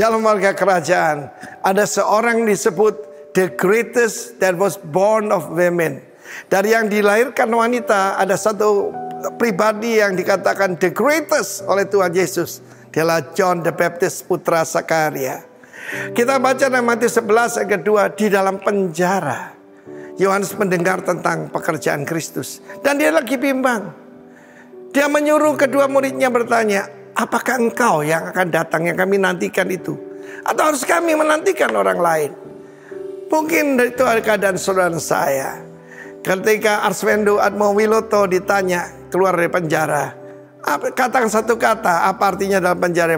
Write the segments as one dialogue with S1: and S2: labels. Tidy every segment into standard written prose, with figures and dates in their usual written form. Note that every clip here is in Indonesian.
S1: Shalom warga kerajaan. Ada seorang disebut the greatest that was born of women. Dari yang dilahirkan wanita, ada satu pribadi yang dikatakan the greatest oleh Tuhan Yesus. Dialah John the Baptist, putra Sakaria. Kita baca dalam Matius 11 ayat kedua, di dalam penjara Yohanes mendengar tentang pekerjaan Kristus, dan dia lagi bimbang. Dia menyuruh kedua muridnya bertanya, apakah engkau yang akan datang yang kami nantikan itu? Atau harus kami menantikan orang lain? Mungkin itu keadaan saudara saya. Ketika Arswendo Atmowiloto ditanya keluar dari penjara, katakan satu kata, apa artinya dalam penjara?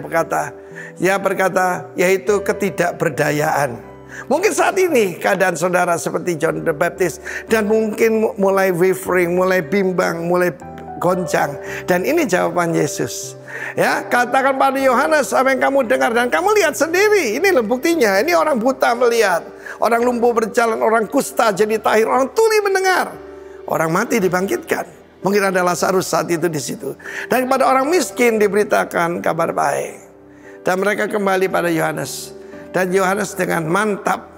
S1: Dia berkata, yaitu ketidakberdayaan. Mungkin saat ini keadaan saudara seperti John the Baptist, dan mungkin mulai wavering, mulai bimbang, mulai goncang. Dan ini jawaban Yesus. Ya, katakan pada Yohanes apa yang kamu dengar dan kamu lihat sendiri. Ini buktinya. Ini orang buta melihat, orang lumpuh berjalan, orang kusta jadi tahir, orang tuli mendengar, orang mati dibangkitkan. Mungkin ada Lazarus saat itu di situ. Dan kepada orang miskin diberitakan kabar baik. Dan mereka kembali pada Yohanes. Dan Yohanes dengan mantap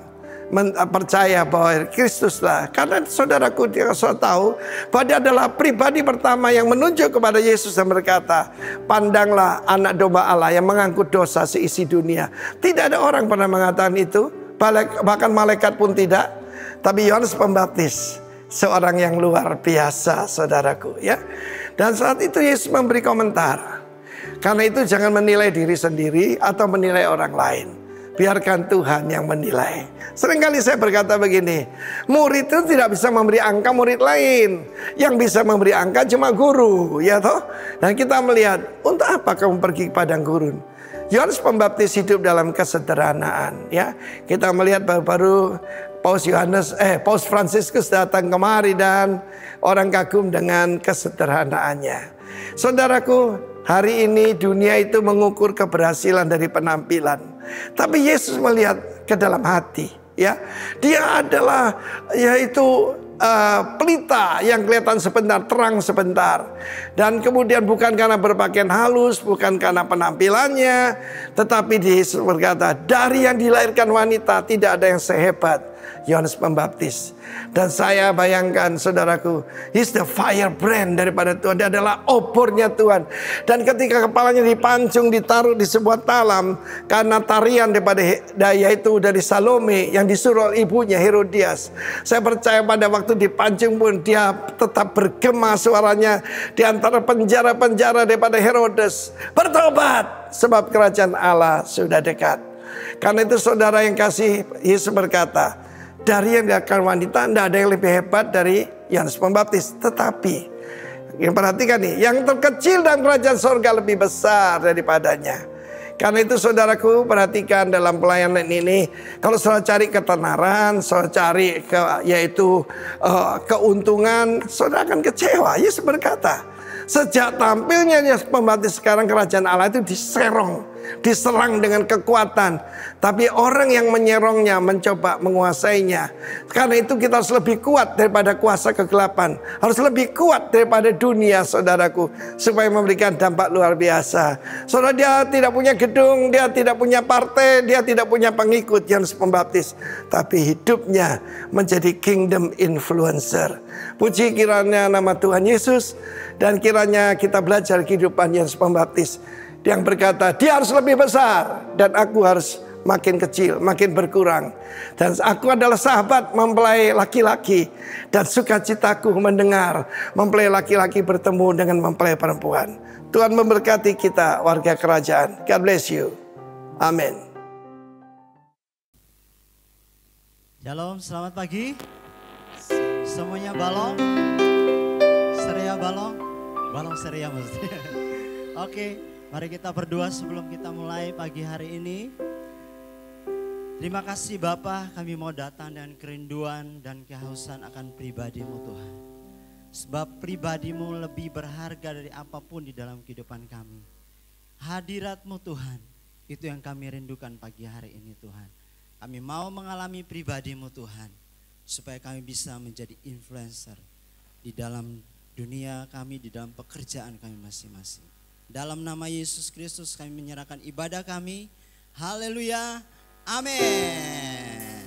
S1: percaya bahwa Kristuslah. Karena saudaraku, dia sudah tahu bahwa dia adalah pribadi pertama yang menunjuk kepada Yesus dan berkata, pandanglah anak domba Allah yang mengangkut dosa seisi dunia. Tidak ada orang pernah mengatakan itu, bahkan malaikat pun tidak. Tapi Yohanes Pembaptis, seorang yang luar biasa, saudaraku, ya. Dan saat itu Yesus memberi komentar. Karena itu jangan menilai diri sendiri atau menilai orang lain. Biarkan Tuhan yang menilai. Seringkali saya berkata begini, murid itu tidak bisa memberi angka murid lain. Yang bisa memberi angka cuma guru, ya toh. Dan kita melihat, untuk apa kamu pergi ke padang gurun? Yohanes Pembaptis hidup dalam kesederhanaan, ya. Kita melihat baru-baru Paus Fransiskus datang kemari dan orang kagum dengan kesederhanaannya. Saudaraku, hari ini dunia itu mengukur keberhasilan dari penampilan. Tapi Yesus melihat ke dalam hati, ya. Dia adalah yaitu pelita yang kelihatan sebentar, terang sebentar. Dan kemudian bukan karena berpakaian halus, bukan karena penampilannya, tetapi Yesus berkata, dari yang dilahirkan wanita tidak ada yang sehebat Yohanes Pembaptis. Dan saya bayangkan, saudaraku, he's the firebrand daripada Tuhan. Dia adalah obornya Tuhan. Dan ketika kepalanya dipancung, ditaruh di sebuah talam karena tarian daripada yaitu dari Salome yang disuruh ibunya Herodias. Saya percaya pada waktu dipancung pun dia tetap bergema suaranya di antara penjara-penjara daripada Herodes. Bertobat, sebab kerajaan Allah sudah dekat. Karena itu saudara yang kasih, Yesus berkata, dari yang dilahirkan wanita tidak ada yang lebih hebat dari Yohanes Pembaptis. Tetapi yang perhatikan nih, yang terkecil dalam kerajaan sorga lebih besar daripadanya. Karena itu saudaraku, perhatikan dalam pelayanan ini, kalau saudara cari ketenaran, saudara cari keuntungan, saudara akan kecewa. Yesus berkata, sejak tampilnya Yohanes Pembaptis, sekarang kerajaan Allah itu diserang dengan kekuatan. Tapi orang yang menyerongnya mencoba menguasainya. Karena itu kita harus lebih kuat daripada kuasa kegelapan. Harus lebih kuat daripada dunia, saudaraku, supaya memberikan dampak luar biasa. Saudara, dia tidak punya gedung, dia tidak punya partai, dia tidak punya pengikut Yohanes Pembaptis. Tapi hidupnya menjadi kingdom influencer. Puji kiranya nama Tuhan Yesus. Dan kiranya kita belajar kehidupan Yohanes Pembaptis yang berkata, dia harus lebih besar dan aku harus makin kecil, makin berkurang. Dan aku adalah sahabat mempelai laki-laki, dan sukacitaku mendengar mempelai laki-laki bertemu dengan mempelai perempuan. Tuhan memberkati kita, warga kerajaan. God bless you. Amin.
S2: Shalom, selamat pagi. Semuanya balong, seria balong seria maksudnya. Oke, mari kita berdoa sebelum kita mulai pagi hari ini. Terima kasih Bapa, kami mau datang dengan kerinduan dan kehausan akan pribadi-Mu Tuhan. Sebab pribadi-Mu lebih berharga dari apapun di dalam kehidupan kami. Hadirat-Mu Tuhan, itu yang kami rindukan pagi hari ini Tuhan. Kami mau mengalami pribadi-Mu Tuhan, supaya kami bisa menjadi influencer di dalam dunia kami, di dalam pekerjaan kami masing-masing. Dalam nama Yesus Kristus kami menyerahkan ibadah kami. Haleluya. Amin.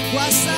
S2: berkuasa.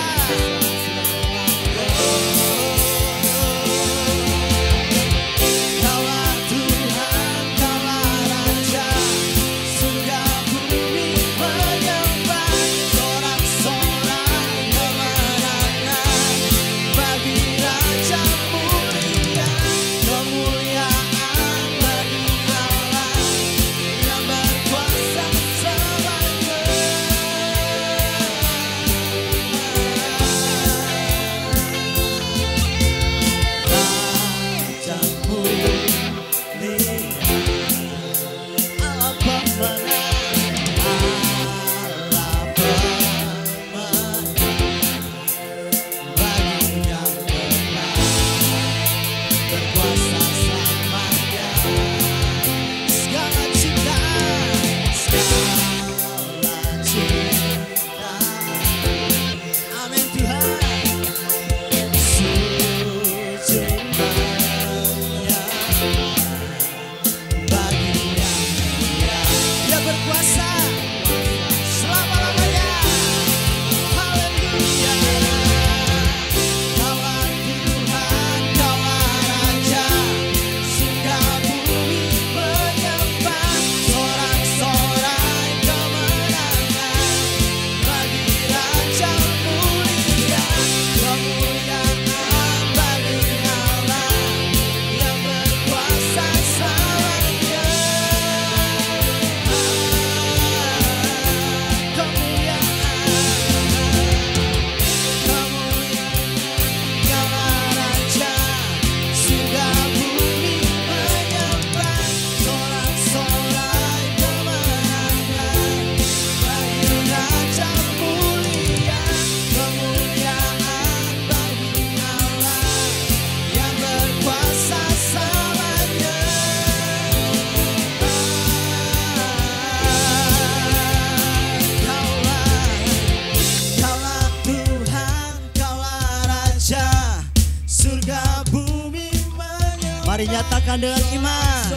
S2: Mari nyatakan dengan iman.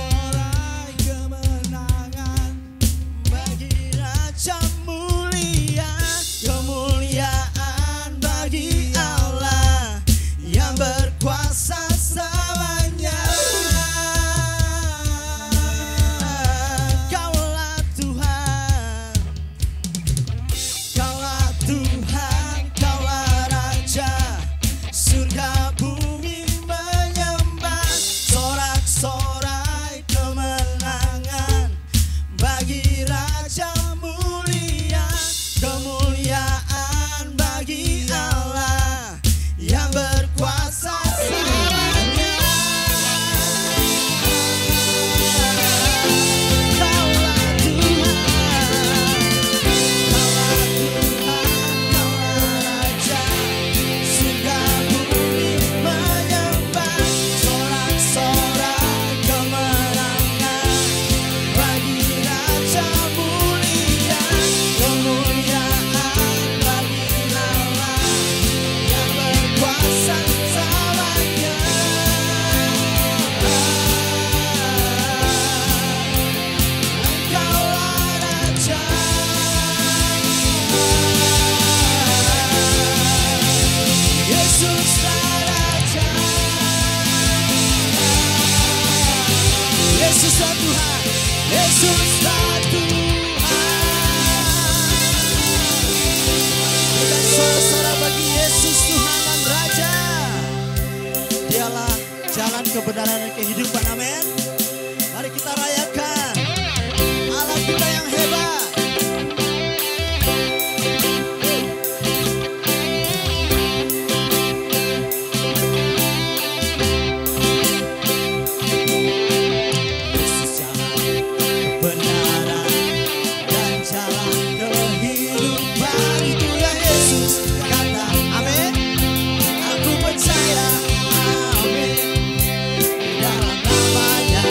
S2: Bagi Raja mulia, kemuliaan bagi Allah yang berkuasa selamanya. Kaulah Tuhan, Kaulah Tuhan, Kaulah Raja, surga bumi menyembah. Sorak-sorai kemenangan bagi Raja mulia, kemuliaan bagi Allah yang berkuasa selamanya. Kaulah Tuhan, Kaulah Tuhan, Kaulah Raja, surga bumi menyembah. Sorak-sorai kemenangan bagi Raja mulia, kemuliaan bagi Allah yang berkuasa selamanya. Engkaulah Raja, Yesuslah Raja, Yesuslah Tuhan, Yesuslah Tuhan. Dan sorak-sorai bagi Yesus Tuhan dan Raja. Dialah jalan kebenaran dan kehidupan, amin. Mari kita rayakan Allah kita yang hebat. Yesus jalan kebenaran dan jalan kehidupan. Itu yang Yesus kata, amin. Aku percaya, amin. Dalam namanya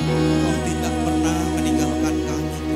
S3: Kau tidak pernah meninggalkan kami.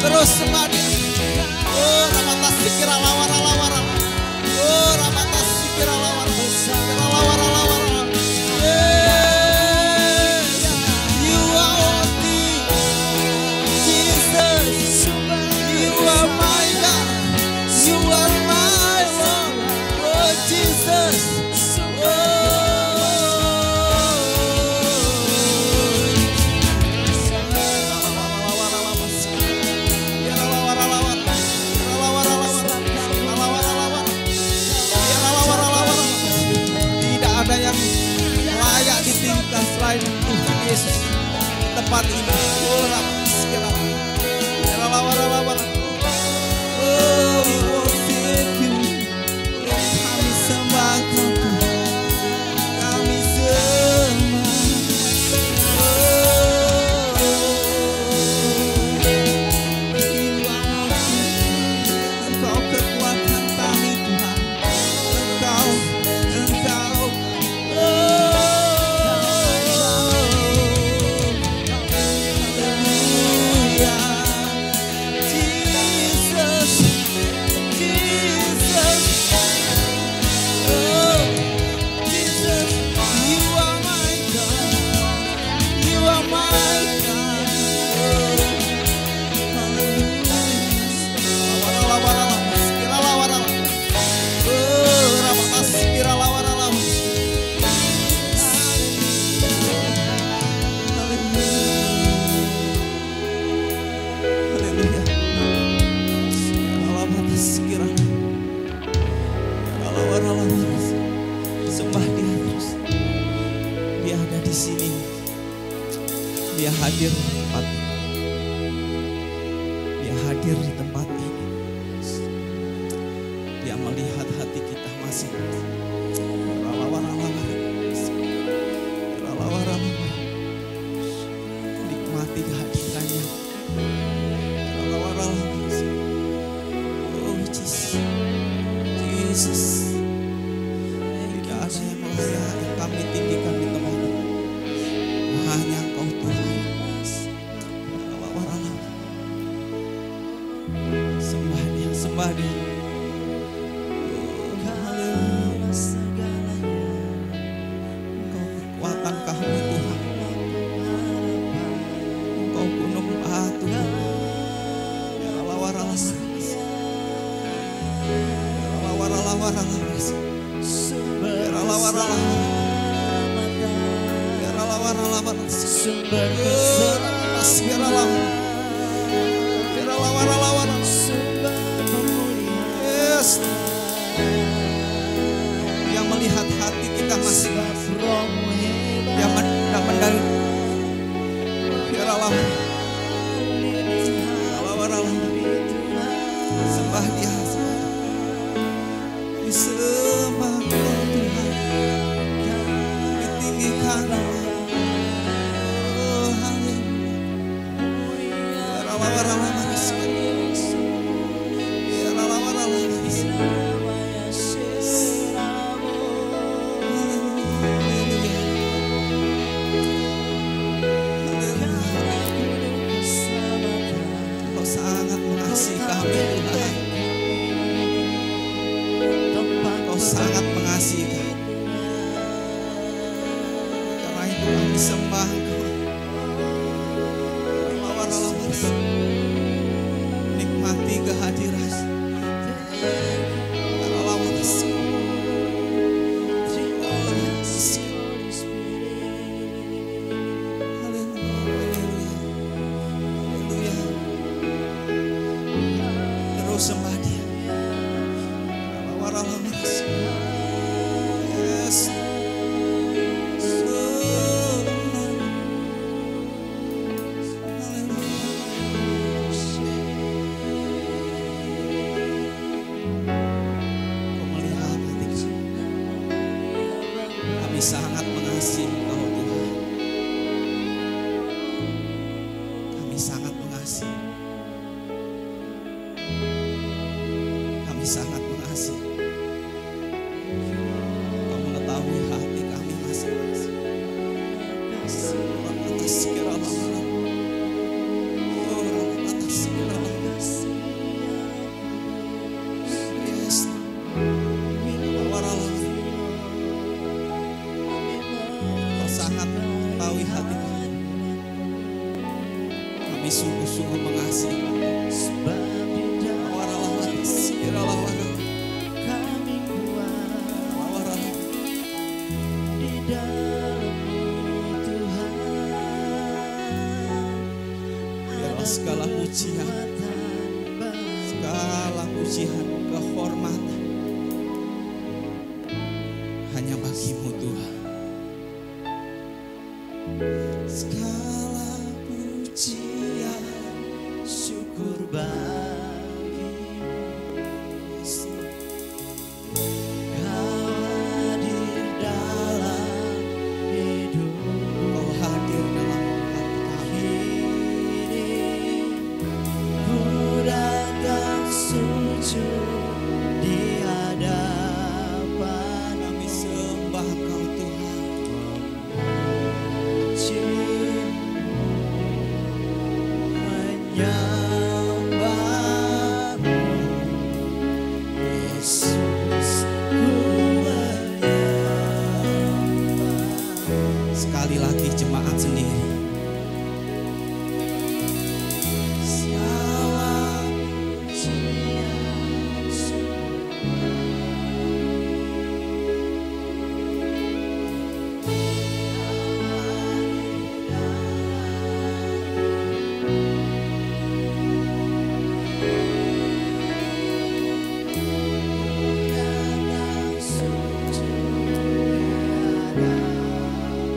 S3: Terus sembah Dia. Oh, rabatas sikira lawara lawara. Oh, rabatas sikira lawara. Sikira lawara lawara. Yes, you are worthy, Jesus. You are my God. You are my Lord. Oh, Jesus. Tidak ada yang layak ditinggikan selain Tuhan Yesus di tempat ini. Oh, oh, we worship you. Kami sembah Tuhan. Kami sembah. Engkau kekuatan kami Tuhan. Engkau. Sembah Dia terus. Dia ada di sini. Dia hadir di tempat ini. Dia hadir di tempat ini. Dia melihat hati kita masing-masing. Nikmati kehadirannya. Oh Jesus. Tidak ada yang layak yang kami tinggikan di tempat ini. Hanya Engkau Tuhan. Sembah Dia, sembah Dia. Engkau kekuatan kami Tuhan. Engkau gunung batu. Yang melihat hati kita masing-masing, yang mendengar sembah Dia, sembah Tuhan, ditinggikan. Kau sangat mengasihi kami Tuhan. Kau sangat mengasihi kami. Karena itu kami sembah Engkau. Nikmati kehadiran. Terus sembah Dia. Yes. Sangat mengasihi Engkau Tuhan. Kami sangat mengasihi. Kami sangat mengasihi. Kau mengetahui hati kami masing-masing. Atas segala Kami sungguh-sungguh mengasihi.
S2: Sebab di dalam kami kuat, di dalam-Mu Tuhan.
S3: Biarlah segala pujian, segala pujian, kehormatan hanya bagi-Mu Tuhan. Segala pujian,
S2: Syukur bagi Kau hadir dalam hidup
S3: Kau hadir dalam hati kami.
S2: ini. Ku datang sujud di hadapan
S3: Kami sembah Engkau Tuhan.
S2: menyembah-Mu, Yesus, ku menyembah.
S3: Sekali lagi jemaat sendiri.
S2: Segala pujian,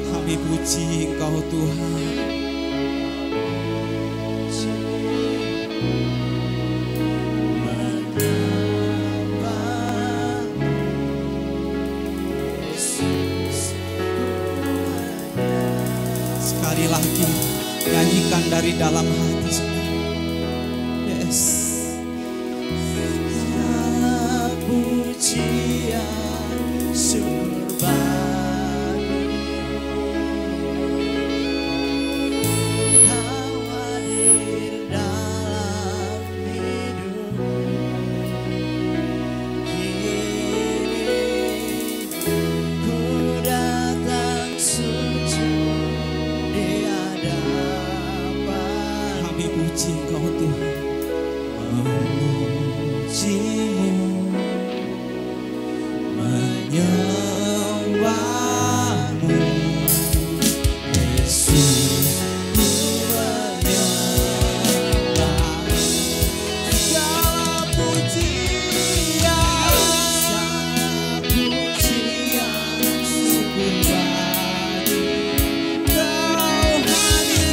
S3: Kami puji Engkau Tuhan. Sekali lagi nyanyikan dari dalam hati. Yes.
S2: segala pujian, syukur bagi-Mu. Kau hadir dalam hidup ini. Ku datang sujud di hadapan
S3: Kami puji Engkau Tuhan.
S2: memuji-Mu,
S3: Menyembah-Mu,
S2: Yesus, ku menyembah.
S3: segala pujian,
S2: Pujian, syukur bagi
S3: Kau hadir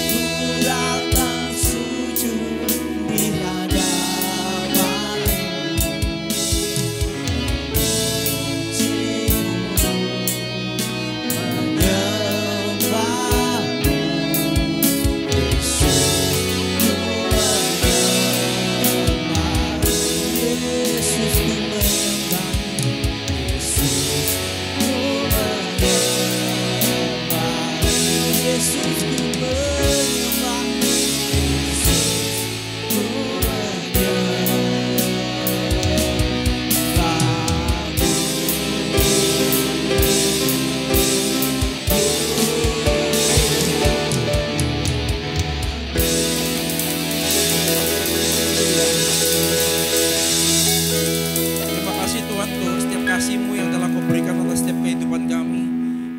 S2: Ku datang sujud di hadapan-Mu, menyembah-Mu, Yesus, ku menyembah. Yesus, ku menyembah. Yesus, ku menyembah. Yesus, ku menyembah. Yesus, ku menyembah.
S4: Terima kasih Tuhan untuk setiap kasih-Mu yang telah Kau berikan atas setiap kehidupan kami.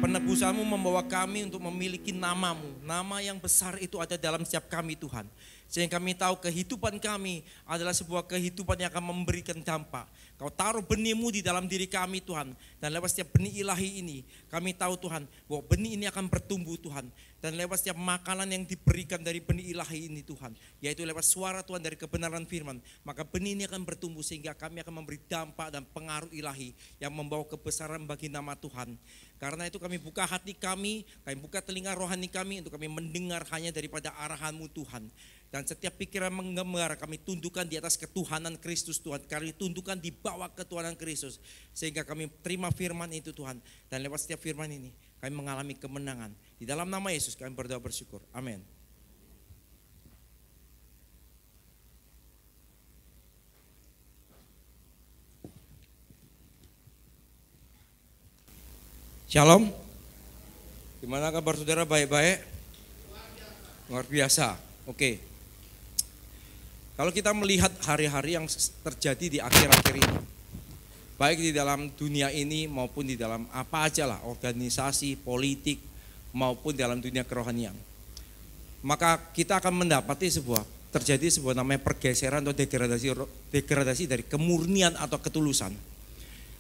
S4: Penebusan-Mu membawa kami untuk memiliki nama-Mu. Nama yang besar itu ada dalam setiap kami Tuhan. Sehingga kami tahu kehidupan kami adalah sebuah kehidupan yang akan memberikan dampak. Kau taruh benih-Mu di dalam diri kami Tuhan. Dan lewat setiap benih ilahi ini, kami tahu Tuhan bahwa benih ini akan bertumbuh Tuhan. Dan lewat setiap makanan yang diberikan dari benih ilahi ini Tuhan, yaitu lewat suara Tuhan dari kebenaran firman, maka benih ini akan bertumbuh sehingga kami akan memberi dampak dan pengaruh ilahi yang membawa kebesaran bagi nama Tuhan. Karena itu kami buka hati kami buka telinga rohani kami untuk kami mendengar hanya daripada arahan-Mu Tuhan. Dan setiap pikiran menggembar kami tundukkan di atas ketuhanan Kristus Tuhan. Kami tundukkan di bawah ketuhanan Kristus. Sehingga kami terima firman itu Tuhan. Dan lewat setiap firman ini kami mengalami kemenangan. Di dalam nama Yesus kami berdoa bersyukur. Amin. Shalom. Gimana kabar saudara, baik-baik? Luar biasa. Oke. Kalau kita melihat hari-hari yang terjadi di akhir-akhir ini, baik di dalam dunia ini maupun di dalam apa aja lah, organisasi, politik, maupun dalam dunia kerohanian, maka kita akan mendapati terjadi sebuah namanya pergeseran atau degradasi dari kemurnian atau ketulusan.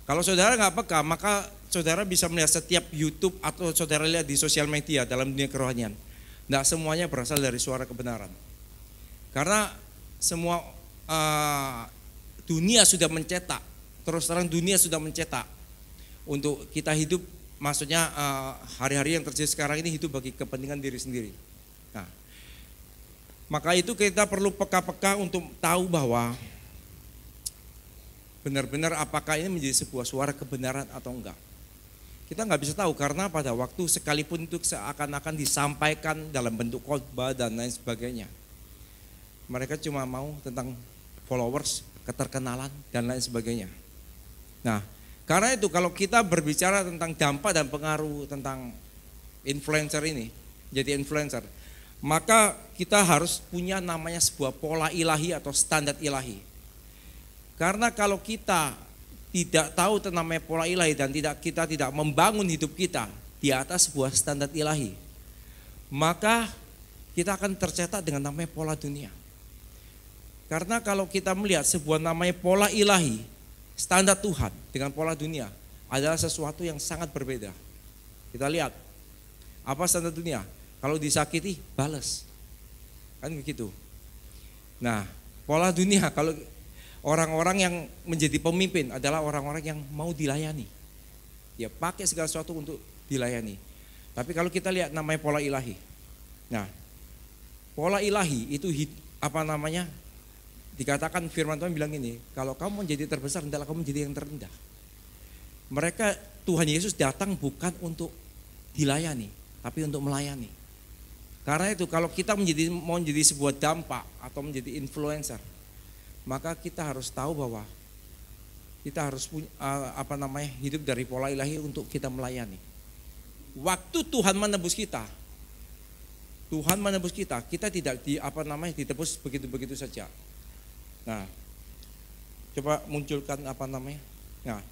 S4: Kalau saudara nggak peka, maka saudara bisa melihat setiap YouTube atau saudara lihat di sosial media dalam dunia kerohanian, nggak semuanya berasal dari suara kebenaran. Karena semua dunia sudah mencetak, terus terang dunia sudah mencetak untuk kita hidup, maksudnya hari-hari yang terjadi sekarang ini hidup bagi kepentingan diri sendiri. Nah, maka itu kita perlu peka-peka untuk tahu bahwa benar-benar apakah ini menjadi sebuah suara kebenaran atau enggak. Kita nggak bisa tahu karena pada waktu sekalipun itu seakan-akan disampaikan dalam bentuk khotbah dan lain sebagainya, mereka cuma mau tentang followers, keterkenalan, dan lain sebagainya. Nah, karena itu kalau kita berbicara tentang dampak dan pengaruh tentang influencer ini, jadi influencer, maka kita harus punya namanya sebuah pola ilahi atau standar ilahi. Karena kalau kita tidak tahu tentang namanya pola ilahi dan kita tidak membangun hidup kita di atas sebuah standar ilahi, maka kita akan tercetak dengan namanya pola dunia. Karena kalau kita melihat sebuah namanya pola ilahi, standar Tuhan dengan pola dunia adalah sesuatu yang sangat berbeda. Kita lihat, apa standar dunia? Kalau disakiti, balas. Kan begitu. Nah, pola dunia kalau orang-orang yang menjadi pemimpin adalah orang-orang yang mau dilayani. Dia pakai segala sesuatu untuk dilayani. Tapi kalau kita lihat namanya pola ilahi. Nah, pola ilahi itu dikatakan firman Tuhan bilang ini, kalau kamu menjadi terbesar, hendaklah kamu menjadi yang terendah. Mereka, Tuhan Yesus datang bukan untuk dilayani, tapi untuk melayani. Karena itu kalau kita mau menjadi sebuah dampak atau menjadi influencer, maka kita harus tahu bahwa kita harus punya hidup dari pola ilahi untuk kita melayani. Waktu Tuhan menebus kita, kita tidak ditebus begitu-begitu saja. Nah, coba munculkan Nah,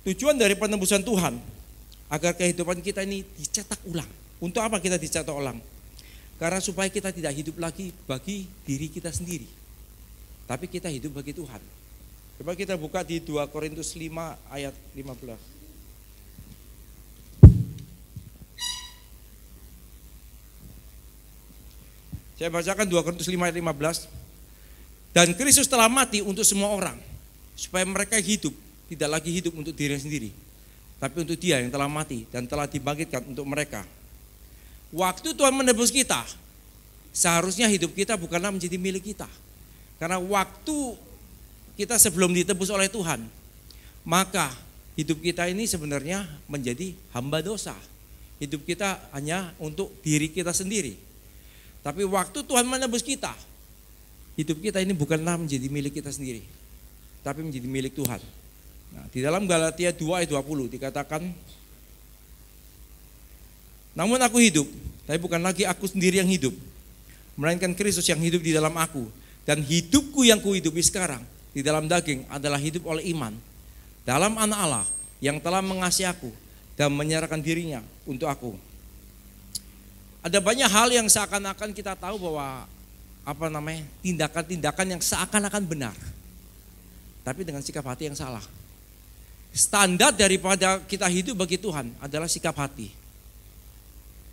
S4: tujuan dari penebusan Tuhan agar kehidupan kita ini dicetak ulang. Untuk apa kita dicetak ulang? Karena supaya kita tidak hidup lagi bagi diri kita sendiri, tapi kita hidup bagi Tuhan. Coba kita buka di 2 Korintus 5 ayat 15. Saya bacakan 2 Korintus 5 ayat 15. Dan Kristus telah mati untuk semua orang, supaya mereka hidup, tidak lagi hidup untuk diri sendiri, tapi untuk Dia yang telah mati dan telah dibangkitkan untuk mereka. Waktu Tuhan menebus kita, seharusnya hidup kita bukanlah menjadi milik kita. Karena waktu kita sebelum ditebus oleh Tuhan, maka hidup kita ini sebenarnya menjadi hamba dosa. Hidup kita hanya untuk diri kita sendiri. Tapi waktu Tuhan menebus kita, hidup kita ini bukanlah menjadi milik kita sendiri, tapi menjadi milik Tuhan. Nah, di dalam Galatia 2 ayat 20 dikatakan, namun aku hidup, tapi bukan lagi aku sendiri yang hidup, melainkan Kristus yang hidup di dalam aku. Dan hidupku yang kuhidupi sekarang di dalam daging adalah hidup oleh iman dalam Anak Allah yang telah mengasihi aku dan menyerahkan dirinya untuk aku. Ada banyak hal yang seakan-akan kita tahu bahwa tindakan-tindakan yang seakan-akan benar, tapi dengan sikap hati yang salah. Standar daripada kita hidup bagi Tuhan adalah sikap hati.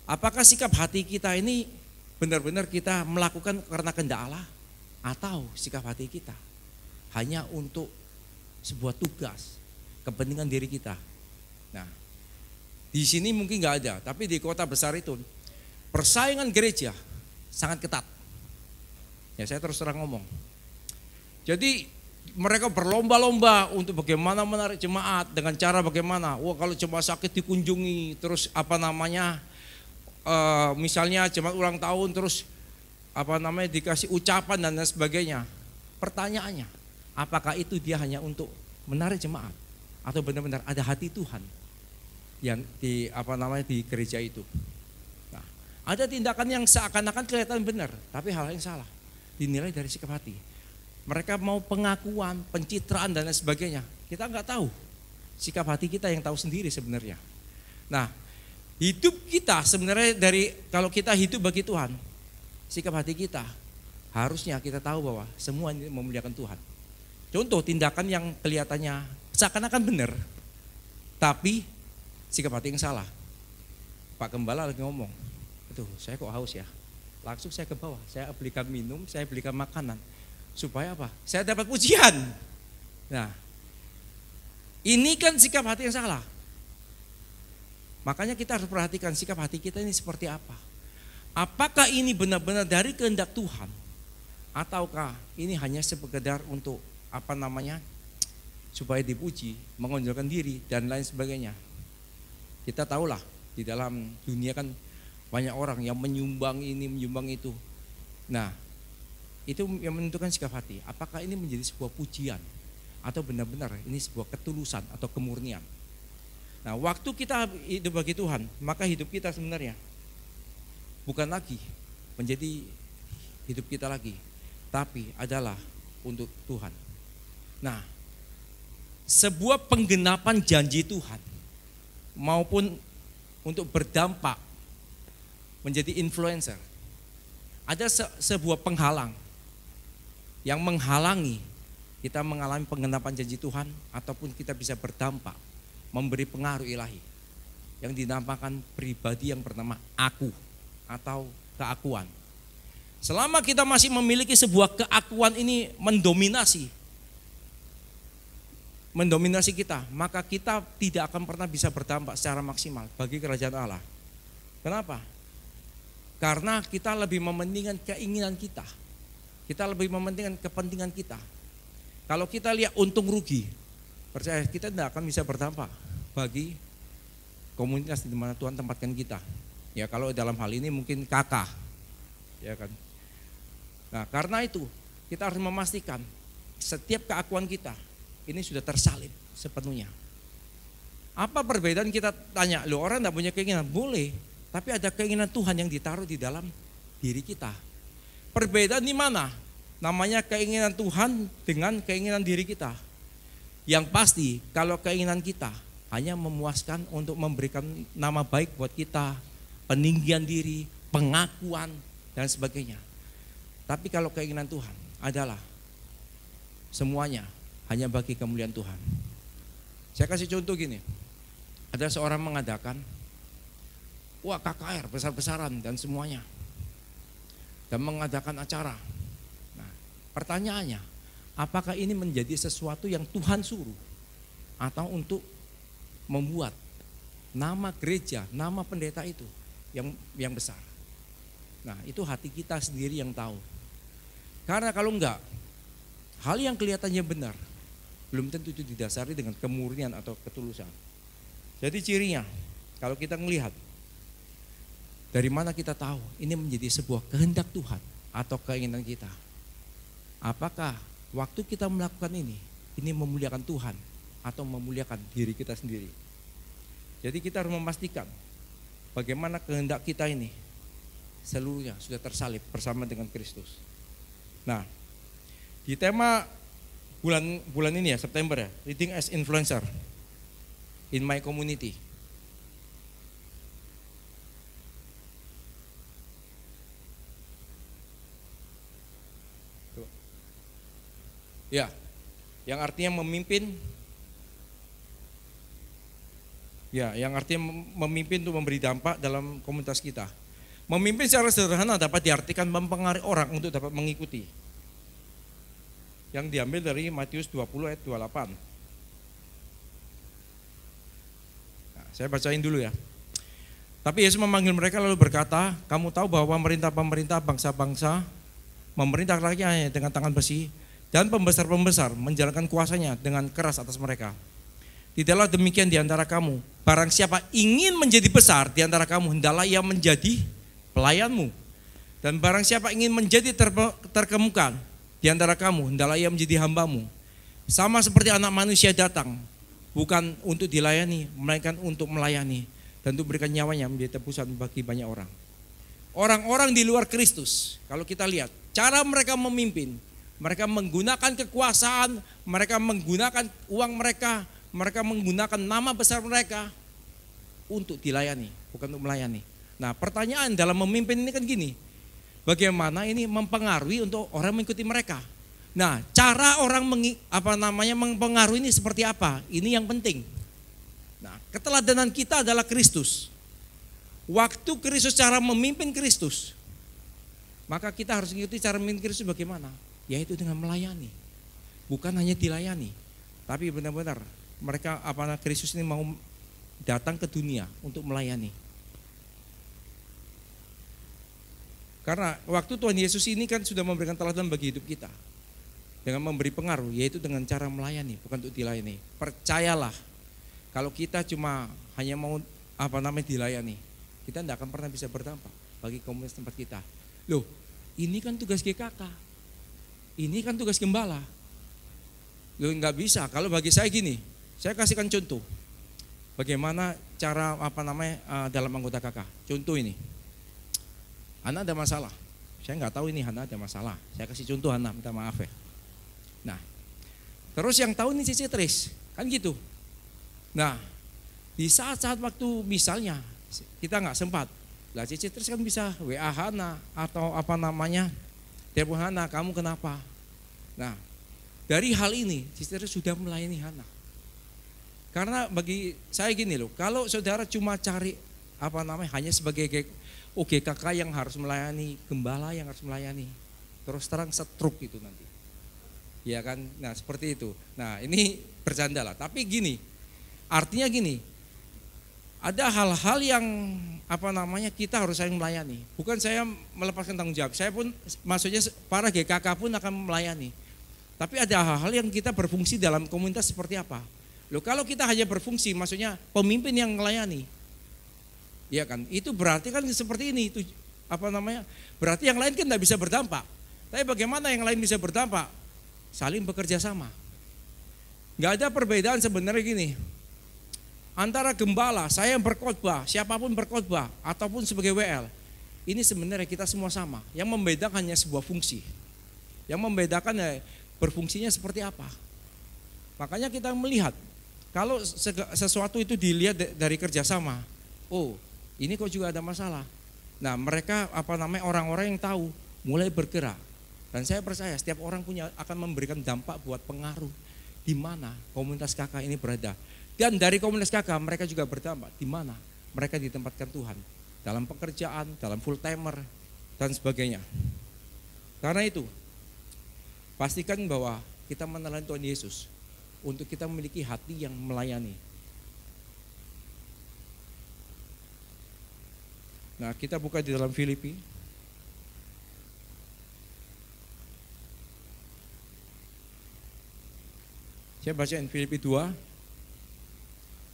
S4: Apakah sikap hati kita ini benar-benar kita melakukan karena kehendak Allah, atau sikap hati kita hanya untuk sebuah tugas, kepentingan diri kita? Nah, di sini mungkin nggak ada, tapi di kota besar itu persaingan gereja sangat ketat. Ya, saya terus terang ngomong. Jadi mereka berlomba-lomba untuk bagaimana menarik jemaat dengan cara bagaimana. Wah, kalau jemaat sakit dikunjungi, terus misalnya jemaat ulang tahun, terus dikasih ucapan dan lain sebagainya. Pertanyaannya, apakah itu dia hanya untuk menarik jemaat atau benar-benar ada hati Tuhan? yang di gereja itu. Nah, ada tindakan yang seakan-akan kelihatan benar, tapi hal yang salah. Dinilai dari sikap hati. Mereka mau pengakuan, pencitraan dan lain sebagainya. Kita nggak tahu. Sikap hati kita yang tahu sendiri sebenarnya. Nah, hidup kita sebenarnya kalau kita hidup bagi Tuhan, sikap hati kita harusnya kita tahu bahwa semua ini memuliakan Tuhan. Contoh tindakan yang kelihatannya seakan-akan benar, tapi sikap hati yang salah. Pak Gembala lagi ngomong, aduh saya kok haus ya. Langsung saya ke bawah, saya belikan minum, saya belikan makanan. Supaya apa? Saya dapat pujian. Nah, ini kan sikap hati yang salah. Makanya kita harus perhatikan sikap hati kita ini seperti apa. Apakah ini benar-benar dari kehendak Tuhan? Ataukah ini hanya sekedar untuk supaya dipuji, mengonjolkan diri dan lain sebagainya. Kita tahulah di dalam dunia kan banyak orang yang menyumbang ini, menyumbang itu. Nah, itu yang menentukan sikap hati. Apakah ini menjadi sebuah pujian atau benar-benar ini sebuah ketulusan atau kemurnian. Nah, waktu kita hidup bagi Tuhan, maka hidup kita sebenarnya bukan lagi menjadi hidup kita lagi, tapi adalah untuk Tuhan. Nah, sebuah penggenapan janji Tuhan maupun untuk berdampak menjadi influencer. Ada sebuah penghalang yang menghalangi kita mengalami penggenapan janji Tuhan ataupun kita bisa berdampak memberi pengaruh ilahi yang dinamakan pribadi yang bernama aku atau keakuan. Selama kita masih memiliki sebuah keakuan ini mendominasi kita, maka kita tidak akan pernah bisa berdampak secara maksimal bagi kerajaan Allah. Kenapa? Karena kita lebih mementingkan keinginan kita. Kita lebih mementingkan kepentingan kita. Kalau kita lihat untung rugi, percaya kita tidak akan bisa berdampak bagi komunitas di mana Tuhan tempatkan kita. Ya kalau dalam hal ini mungkin kakak, ya kan. Nah karena itu kita harus memastikan setiap keakuan kita ini sudah tersalib sepenuhnya. Apa perbedaan kita tanya, loh orang tidak punya keinginan? Boleh, tapi ada keinginan Tuhan yang ditaruh di dalam diri kita. Perbedaan di mana? Namanya keinginan Tuhan dengan keinginan diri kita. Yang pasti kalau keinginan kita hanya memuaskan untuk memberikan nama baik buat kita, peninggian diri, pengakuan dan sebagainya. Tapi kalau keinginan Tuhan adalah semuanya hanya bagi kemuliaan Tuhan. Saya kasih contoh gini. Ada seorang mengadakan KKR besar-besaran dan semuanya. Dan mengadakan acara. Nah, pertanyaannya, apakah ini menjadi sesuatu yang Tuhan suruh atau untuk membuat nama gereja, nama pendeta itu yang besar. Nah, itu hati kita sendiri yang tahu. Karena kalau enggak, hal yang kelihatannya benar belum tentu itu didasari dengan kemurnian atau ketulusan. Jadi cirinya, kalau kita melihat dari mana kita tahu ini menjadi sebuah kehendak Tuhan atau keinginan kita. Apakah waktu kita melakukan ini memuliakan Tuhan atau memuliakan diri kita sendiri. Jadi kita harus memastikan bagaimana kehendak kita ini seluruhnya sudah tersalib bersama dengan Kristus. Nah, di tema bulan ini ya, September ya, Leading as Influencer in my community. Ya, yang artinya memimpin. Ya, yang artinya memimpin untuk memberi dampak dalam komunitas kita. Memimpin secara sederhana dapat diartikan mempengaruhi orang untuk dapat mengikuti. Yang diambil dari Matius 20 ayat 28. Nah, saya bacain dulu ya. Tapi Yesus memanggil mereka lalu berkata, kamu tahu bahwa pemerintah-pemerintah bangsa-bangsa memerintah rakyatnya dengan tangan besi, dan pembesar-pembesar menjalankan kuasanya dengan keras atas mereka. Tidaklah demikian di antara kamu. Barang siapa ingin menjadi besar di antara kamu, hendaklah ia menjadi pelayanmu. Dan barang siapa ingin menjadi terkemuka di antara kamu, hendaklah ia menjadi hambamu. Sama seperti anak manusia datang bukan untuk dilayani, melainkan untuk melayani dan untuk berikan nyawanya menjadi tebusan bagi banyak orang. Orang-orang di luar Kristus, kalau kita lihat cara mereka memimpin, mereka menggunakan kekuasaan, mereka menggunakan uang mereka menggunakan nama besar mereka untuk dilayani, bukan untuk melayani. Nah, pertanyaan dalam memimpin ini kan gini, bagaimana ini mempengaruhi untuk orang mengikuti mereka. Nah, cara orang mempengaruhi ini seperti apa? Ini yang penting. Nah, keteladanan kita adalah Kristus. Waktu Kristus cara memimpin Kristus, maka kita harus mengikuti cara memimpin Kristus bagaimana? Yaitu dengan melayani. Bukan hanya dilayani, tapi benar-benar mereka Kristus ini mau datang ke dunia untuk melayani. Karena waktu Tuhan Yesus ini kan sudah memberikan teladan bagi hidup kita. Dengan memberi pengaruh, yaitu dengan cara melayani, bukan untuk dilayani. Percayalah, kalau kita cuma hanya mau dilayani, kita tidak akan pernah bisa berdampak bagi komunitas tempat kita. Loh, ini kan tugas GKK, ini kan tugas gembala. Loh, nggak bisa. Kalau bagi saya gini, saya kasihkan contoh. Bagaimana cara dalam anggota KK. Contoh ini, Hana ada masalah. Saya nggak tahu ini Hana ada masalah. Saya kasih contoh Hana, minta maaf ya. Nah, terus yang tahu ini Cici Tris, kan gitu. Nah, di saat-saat waktu misalnya kita nggak sempat, lah Cici Tris kan bisa WA Hana atau telepon Hana, kamu kenapa? Nah, dari hal ini Cici Tris sudah melayani Hana. Karena bagi saya gini loh, kalau saudara cuma cari hanya sebagai OGKK yang harus melayani, gembala yang harus melayani, terus terang setruk itu nanti. Ya kan, nah seperti itu. Nah ini bercanda lah, tapi gini, artinya gini, ada hal-hal yang kita harus saling melayani. Bukan saya melepaskan tanggung jawab, saya pun maksudnya para GKK pun akan melayani. Tapi ada hal-hal yang kita berfungsi dalam komunitas seperti apa. Loh, kalau kita hanya berfungsi, maksudnya pemimpin yang melayani, ya kan, itu berarti kan seperti ini, itu berarti yang lain kan tidak bisa berdampak. Tapi bagaimana yang lain bisa berdampak? Saling bekerja sama. Gak ada perbedaan sebenarnya gini, antara gembala, saya yang berkhotbah, siapapun berkhotbah, ataupun sebagai WL, ini sebenarnya kita semua sama. Yang membedakan hanya sebuah fungsi. Yang membedakan berfungsinya seperti apa. Makanya kita melihat, kalau sesuatu itu dilihat dari kerjasama, oh ini kok juga ada masalah. Nah mereka orang-orang yang tahu mulai bergerak. Dan saya percaya setiap orang akan memberikan dampak buat pengaruh di mana komunitas KK ini berada. Dan dari komunitas KK mereka juga berdampak di mana mereka ditempatkan Tuhan. Dalam pekerjaan, dalam full timer, dan sebagainya. Karena itu, pastikan bahwa kita menelan Tuhan Yesus untuk kita memiliki hati yang melayani. Nah kita buka di dalam Filipi. Saya bacain Filipi 2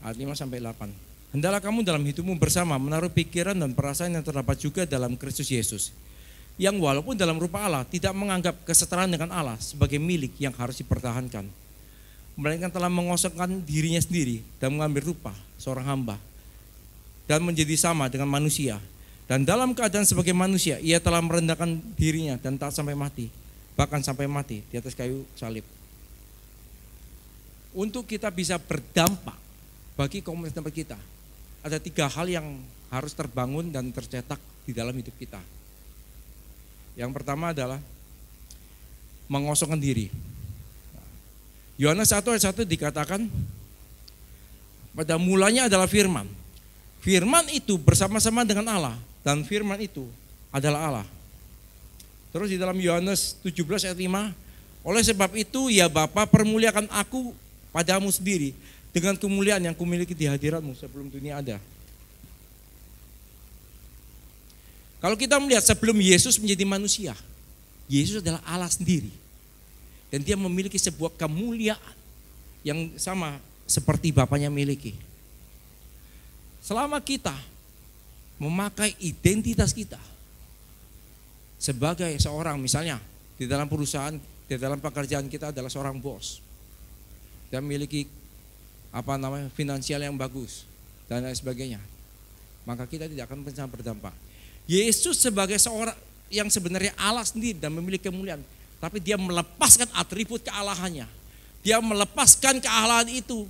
S4: ayat 5 sampai 8. Hendaklah kamu dalam hidupmu bersama menaruh pikiran dan perasaan yang terdapat juga dalam Kristus Yesus, yang walaupun dalam rupa Allah tidak menganggap kesetaraan dengan Allah sebagai milik yang harus dipertahankan, melainkan telah mengosongkan dirinya sendiri dan mengambil rupa seorang hamba dan menjadi sama dengan manusia. Dan dalam keadaan sebagai manusia, ia telah merendahkan dirinya dan taat sampai mati, bahkan sampai mati di atas kayu salib. Untuk kita bisa berdampak bagi komunitas tempat kita, ada 3 hal yang harus terbangun dan tercetak di dalam hidup kita. Yang pertama adalah mengosongkan diri. Yohanes 1 ayat 1 dikatakan, pada mulanya adalah firman. Firman itu bersama-sama dengan Allah, dan firman itu adalah Allah. Terus di dalam Yohanes 17 ayat 5, oleh sebab itu ya Bapa, permuliakan aku padamu sendiri dengan kemuliaan yang kumiliki di hadiratmu sebelum dunia ada. Kalau kita melihat sebelum Yesus menjadi manusia, Yesus adalah Allah sendiri. Dan dia memiliki sebuah kemuliaan yang sama seperti Bapaknya miliki. Selama kita memakai identitas kita sebagai seorang, misalnya di dalam perusahaan, di dalam pekerjaan kita adalah seorang bos, dan memiliki finansial yang bagus dan lain sebagainya, maka kita tidak akan bisa berdampak. Yesus sebagai seorang yang sebenarnya Allah sendiri dan memiliki kemuliaan, tapi dia melepaskan atribut kealahannya. Dia melepaskan kealahan itu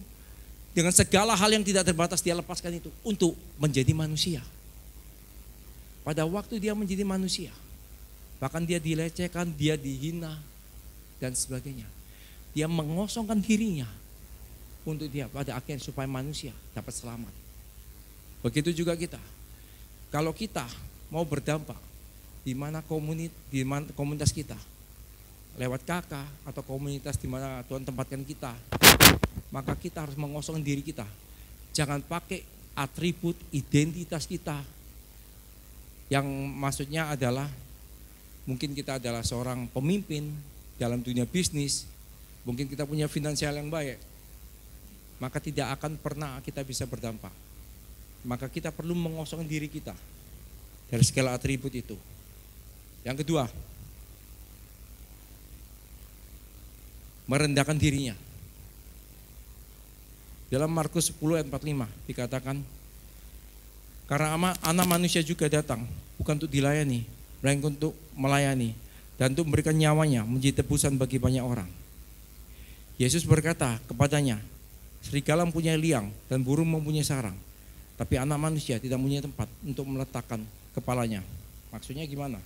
S4: dengan segala hal yang tidak terbatas, dia lepaskan itu untuk menjadi manusia. Pada waktu dia menjadi manusia, bahkan dia dilecehkan, dia dihina dan sebagainya. Dia mengosongkan dirinya untuk dia pada akhirnya supaya manusia dapat selamat. Begitu juga kita. Kalau kita mau berdampak di mana komunitas kita, lewat kakak atau komunitas di mana Tuhan tempatkan kita, maka kita harus mengosongkan diri kita. Jangan pakai atribut identitas kita yang maksudnya adalah mungkin kita adalah seorang pemimpin dalam dunia bisnis, mungkin kita punya finansial yang baik, maka tidak akan pernah kita bisa berdampak. Maka kita perlu mengosongkan diri kita dari segala atribut itu. Yang kedua, merendahkan dirinya. Dalam Markus 10 ayat 45 dikatakan, karena anak manusia juga datang bukan untuk dilayani, melainkan untuk melayani dan untuk memberikan nyawanya menjadi tebusan bagi banyak orang. Yesus berkata kepadanya, serigala mempunyai liang dan burung mempunyai sarang, tapi anak manusia tidak mempunyai tempat untuk meletakkan kepalanya. Maksudnya gimana?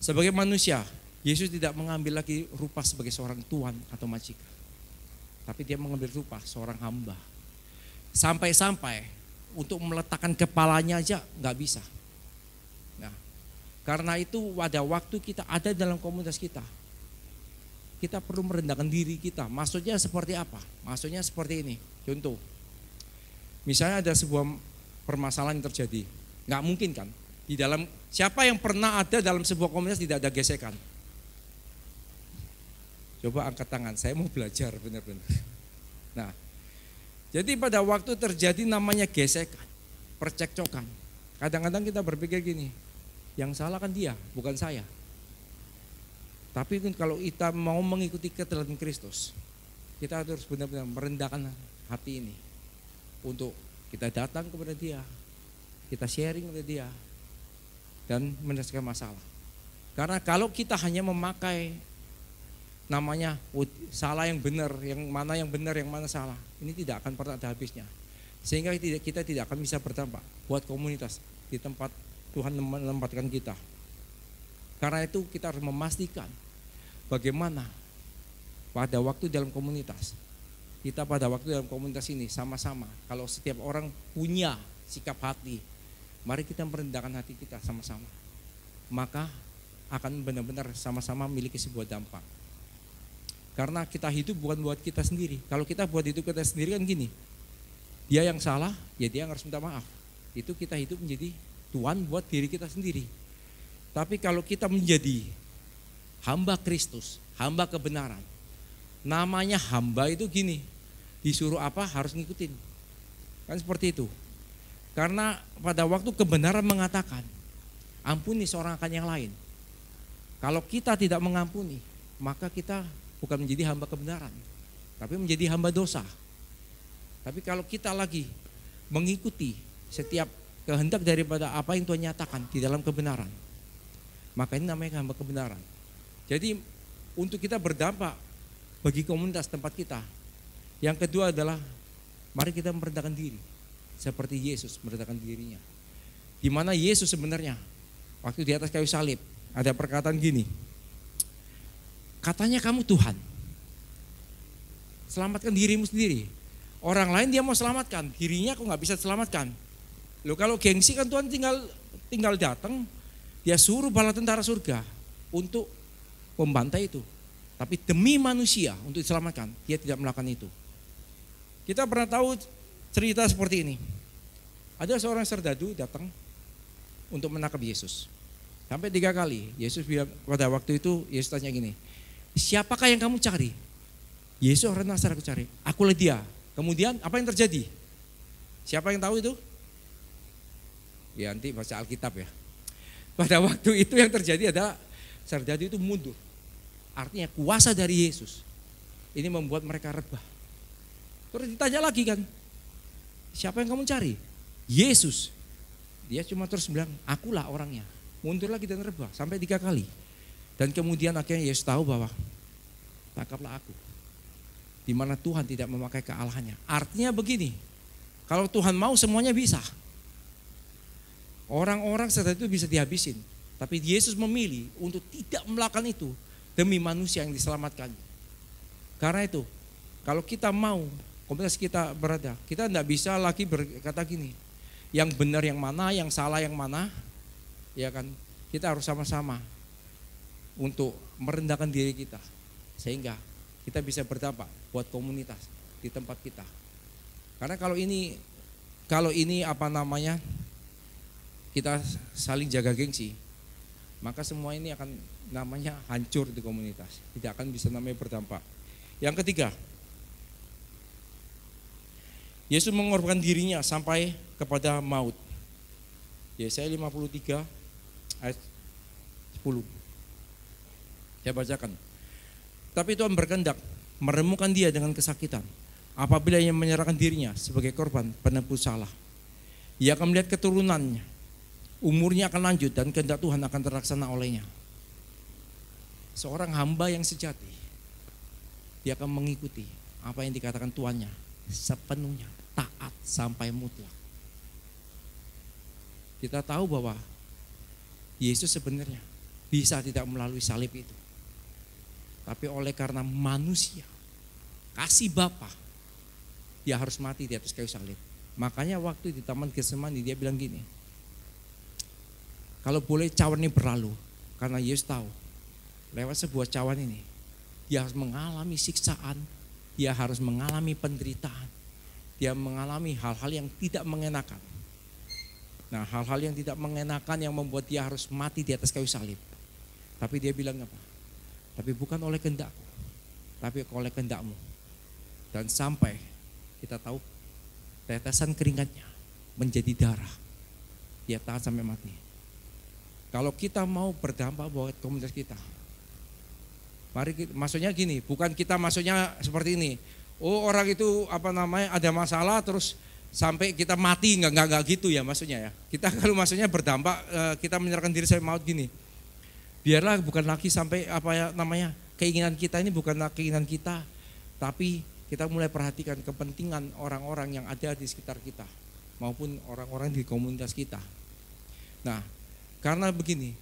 S4: Sebagai manusia, Yesus tidak mengambil lagi rupa sebagai seorang tuan atau majikan, tapi dia mengambil rupa seorang hamba. Sampai-sampai untuk meletakkan kepalanya aja nggak bisa. Nah, karena itu pada waktu kita ada dalam komunitas kita perlu merendahkan diri kita. Maksudnya seperti apa? Maksudnya seperti ini. Contoh, misalnya ada sebuah permasalahan yang terjadi, nggak mungkin kan? Di dalam siapa yang pernah ada dalam sebuah komunitas tidak ada gesekan? Coba angkat tangan, saya mau belajar benar-benar. Nah, jadi pada waktu terjadi namanya gesekan, percekcokan, kadang-kadang kita berpikir gini, yang salah kan dia, bukan saya. Tapi kalau kita mau mengikuti keteladanan Kristus, kita harus benar-benar merendahkan hati ini untuk kita datang kepada dia, kita sharing kepada dia, dan menyelesaikan masalah. Karena kalau kita hanya memakai namanya salah yang benar, yang mana salah, ini tidak akan pernah ada habisnya. Sehingga kita tidak akan bisa berdampak buat komunitas di tempat Tuhan menempatkan kita. Karena itu kita harus memastikan bagaimana pada waktu dalam komunitas, kita pada waktu dalam komunitas ini sama-sama, kalau setiap orang punya sikap hati, mari kita merendahkan hati kita sama-sama. Maka akan benar-benar sama-sama memiliki sebuah dampak. Karena kita hidup bukan buat kita sendiri. Kalau kita buat hidup kita sendiri kan gini, dia yang salah, ya dia yang harus minta maaf. Itu kita hidup menjadi tuan buat diri kita sendiri. Tapi kalau kita menjadi hamba Kristus, hamba kebenaran, namanya hamba itu gini, disuruh apa harus ngikutin. Kan seperti itu. Karena pada waktu kebenaran mengatakan, ampuni seorang akan yang lain. Kalau kita tidak mengampuni, maka kita bukan menjadi hamba kebenaran, tapi menjadi hamba dosa. Tapi kalau kita lagi mengikuti setiap kehendak daripada apa yang Tuhan nyatakan di dalam kebenaran, maka ini namanya hamba kebenaran. Jadi untuk kita berdampak bagi komunitas tempat kita, yang kedua adalah mari kita merendahkan diri seperti Yesus merendahkan dirinya. Di mana Yesus sebenarnya waktu di atas kayu salib ada perkataan gini, katanya kamu Tuhan, selamatkan dirimu sendiri. Orang lain dia mau selamatkan, dirinya kok nggak bisa selamatkan. Loh kalau gengsi kan Tuhan tinggal datang, dia suruh bala tentara surga untuk membantai itu. Tapi demi manusia untuk diselamatkan, dia tidak melakukan itu. Kita pernah tahu cerita seperti ini. Ada seorang serdadu datang untuk menangkap Yesus. Sampai 3 kali, Yesus bilang pada waktu itu, Yesus tanya gini, siapakah yang kamu cari? Yesus orang Nazaret aku cari. Akulah dia. Kemudian apa yang terjadi? Siapa yang tahu itu? Ya nanti baca Alkitab ya. Pada waktu itu yang terjadi adalah serdadu itu mundur. Artinya kuasa dari Yesus ini membuat mereka rebah. Terus ditanya lagi kan, siapa yang kamu cari? Yesus. Dia cuma terus bilang, akulah orangnya. Mundur lagi dan rebah sampai 3 kali. Dan kemudian akhirnya Yesus tahu bahwa tangkaplah aku. Di mana Tuhan tidak memakai kealahannya. Artinya begini, kalau Tuhan mau semuanya bisa. Orang-orang setelah itu bisa dihabisin. Tapi Yesus memilih untuk tidak melakukan itu demi manusia yang diselamatkan. Karena itu, kalau kita mau komunitas kita berada, kita tidak bisa lagi berkata gini, yang benar yang mana, yang salah yang mana, ya kan? Kita harus sama-sama untuk merendahkan diri kita, sehingga kita bisa berdampak buat komunitas di tempat kita. Karena kalau ini apa namanya, kita saling jaga gengsi, maka semua ini akan namanya hancur di komunitas, tidak akan bisa namanya berdampak. Yang ketiga, Yesus mengorbankan dirinya sampai kepada maut. Yesaya 53 ayat 10. Saya bacakan. Tapi Tuhan berkehendak meremukkan dia dengan kesakitan apabila ia menyerahkan dirinya sebagai korban penebus salah. Ia akan melihat keturunannya, umurnya akan lanjut dan kehendak Tuhan akan terlaksana olehnya. Seorang hamba yang sejati, dia akan mengikuti apa yang dikatakan tuannya sepenuhnya, taat sampai mutlak. Kita tahu bahwa Yesus sebenarnya bisa tidak melalui salib itu. Tapi oleh karena manusia, kasih Bapa, dia harus mati di atas kayu salib. Makanya waktu di Taman Getsemani dia bilang gini, kalau boleh cawan ini berlalu, karena Yesus tahu lewat sebuah cawan ini dia harus mengalami siksaan, dia harus mengalami penderitaan, dia mengalami hal-hal yang tidak mengenakan. Nah, hal-hal yang tidak mengenakan yang membuat dia harus mati di atas kayu salib. Tapi dia bilang apa? Tapi bukan oleh kehendakku, tapi oleh kehendakmu. Dan sampai kita tahu tetesan keringatnya menjadi darah. Dia tahan sampai mati. Kalau kita mau berdampak buat komunitas kita, mari kita, maksudnya gini, bukan kita maksudnya seperti ini. Oh, orang itu apa namanya ada masalah terus sampai kita mati, enggak gitu ya maksudnya ya. Kita kalau maksudnya berdampak, kita menyerahkan diri sampai maut gini. Biarlah bukan lagi sampai apa ya namanya, keinginan kita ini bukanlah keinginan kita, tapi kita mulai perhatikan kepentingan orang-orang yang ada di sekitar kita maupun orang-orang di komunitas kita. Nah, karena begini,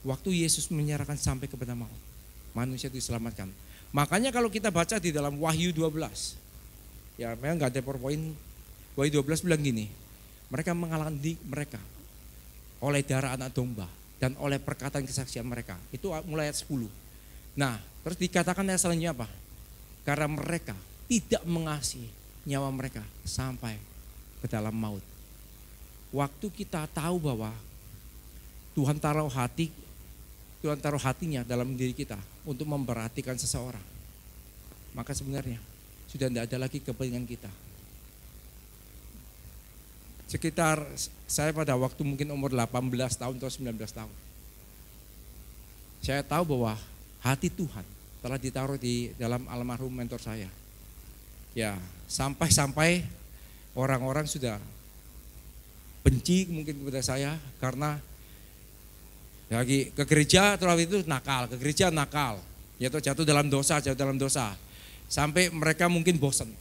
S4: waktu Yesus menyerahkan sampai kepada maut, manusia diselamatkan. Makanya kalau kita baca di dalam Wahyu 12, ya memang nggak ada PowerPoint. Wahyu 12 bilang gini, mereka mengalahkan mereka oleh darah anak domba dan oleh perkataan kesaksian mereka. Itu mulai ayat 10. Nah, terus dikatakan ayat selanjutnya apa? Karena mereka tidak mengasihi nyawa mereka sampai ke dalam maut. Waktu kita tahu bahwa Tuhan taruh hatinya dalam diri kita untuk memperhatikan seseorang, maka sebenarnya sudah tidak ada lagi kepentingan kita. Sekitar saya pada waktu mungkin umur 18 tahun atau 19 tahun, saya tahu bahwa hati Tuhan telah ditaruh di dalam almarhum mentor saya. Ya, sampai orang-orang sudah benci mungkin kepada saya karena lagi ke gereja terus itu nakal, ke gereja nakal, jatuh dalam dosa, sampai mereka mungkin bosan.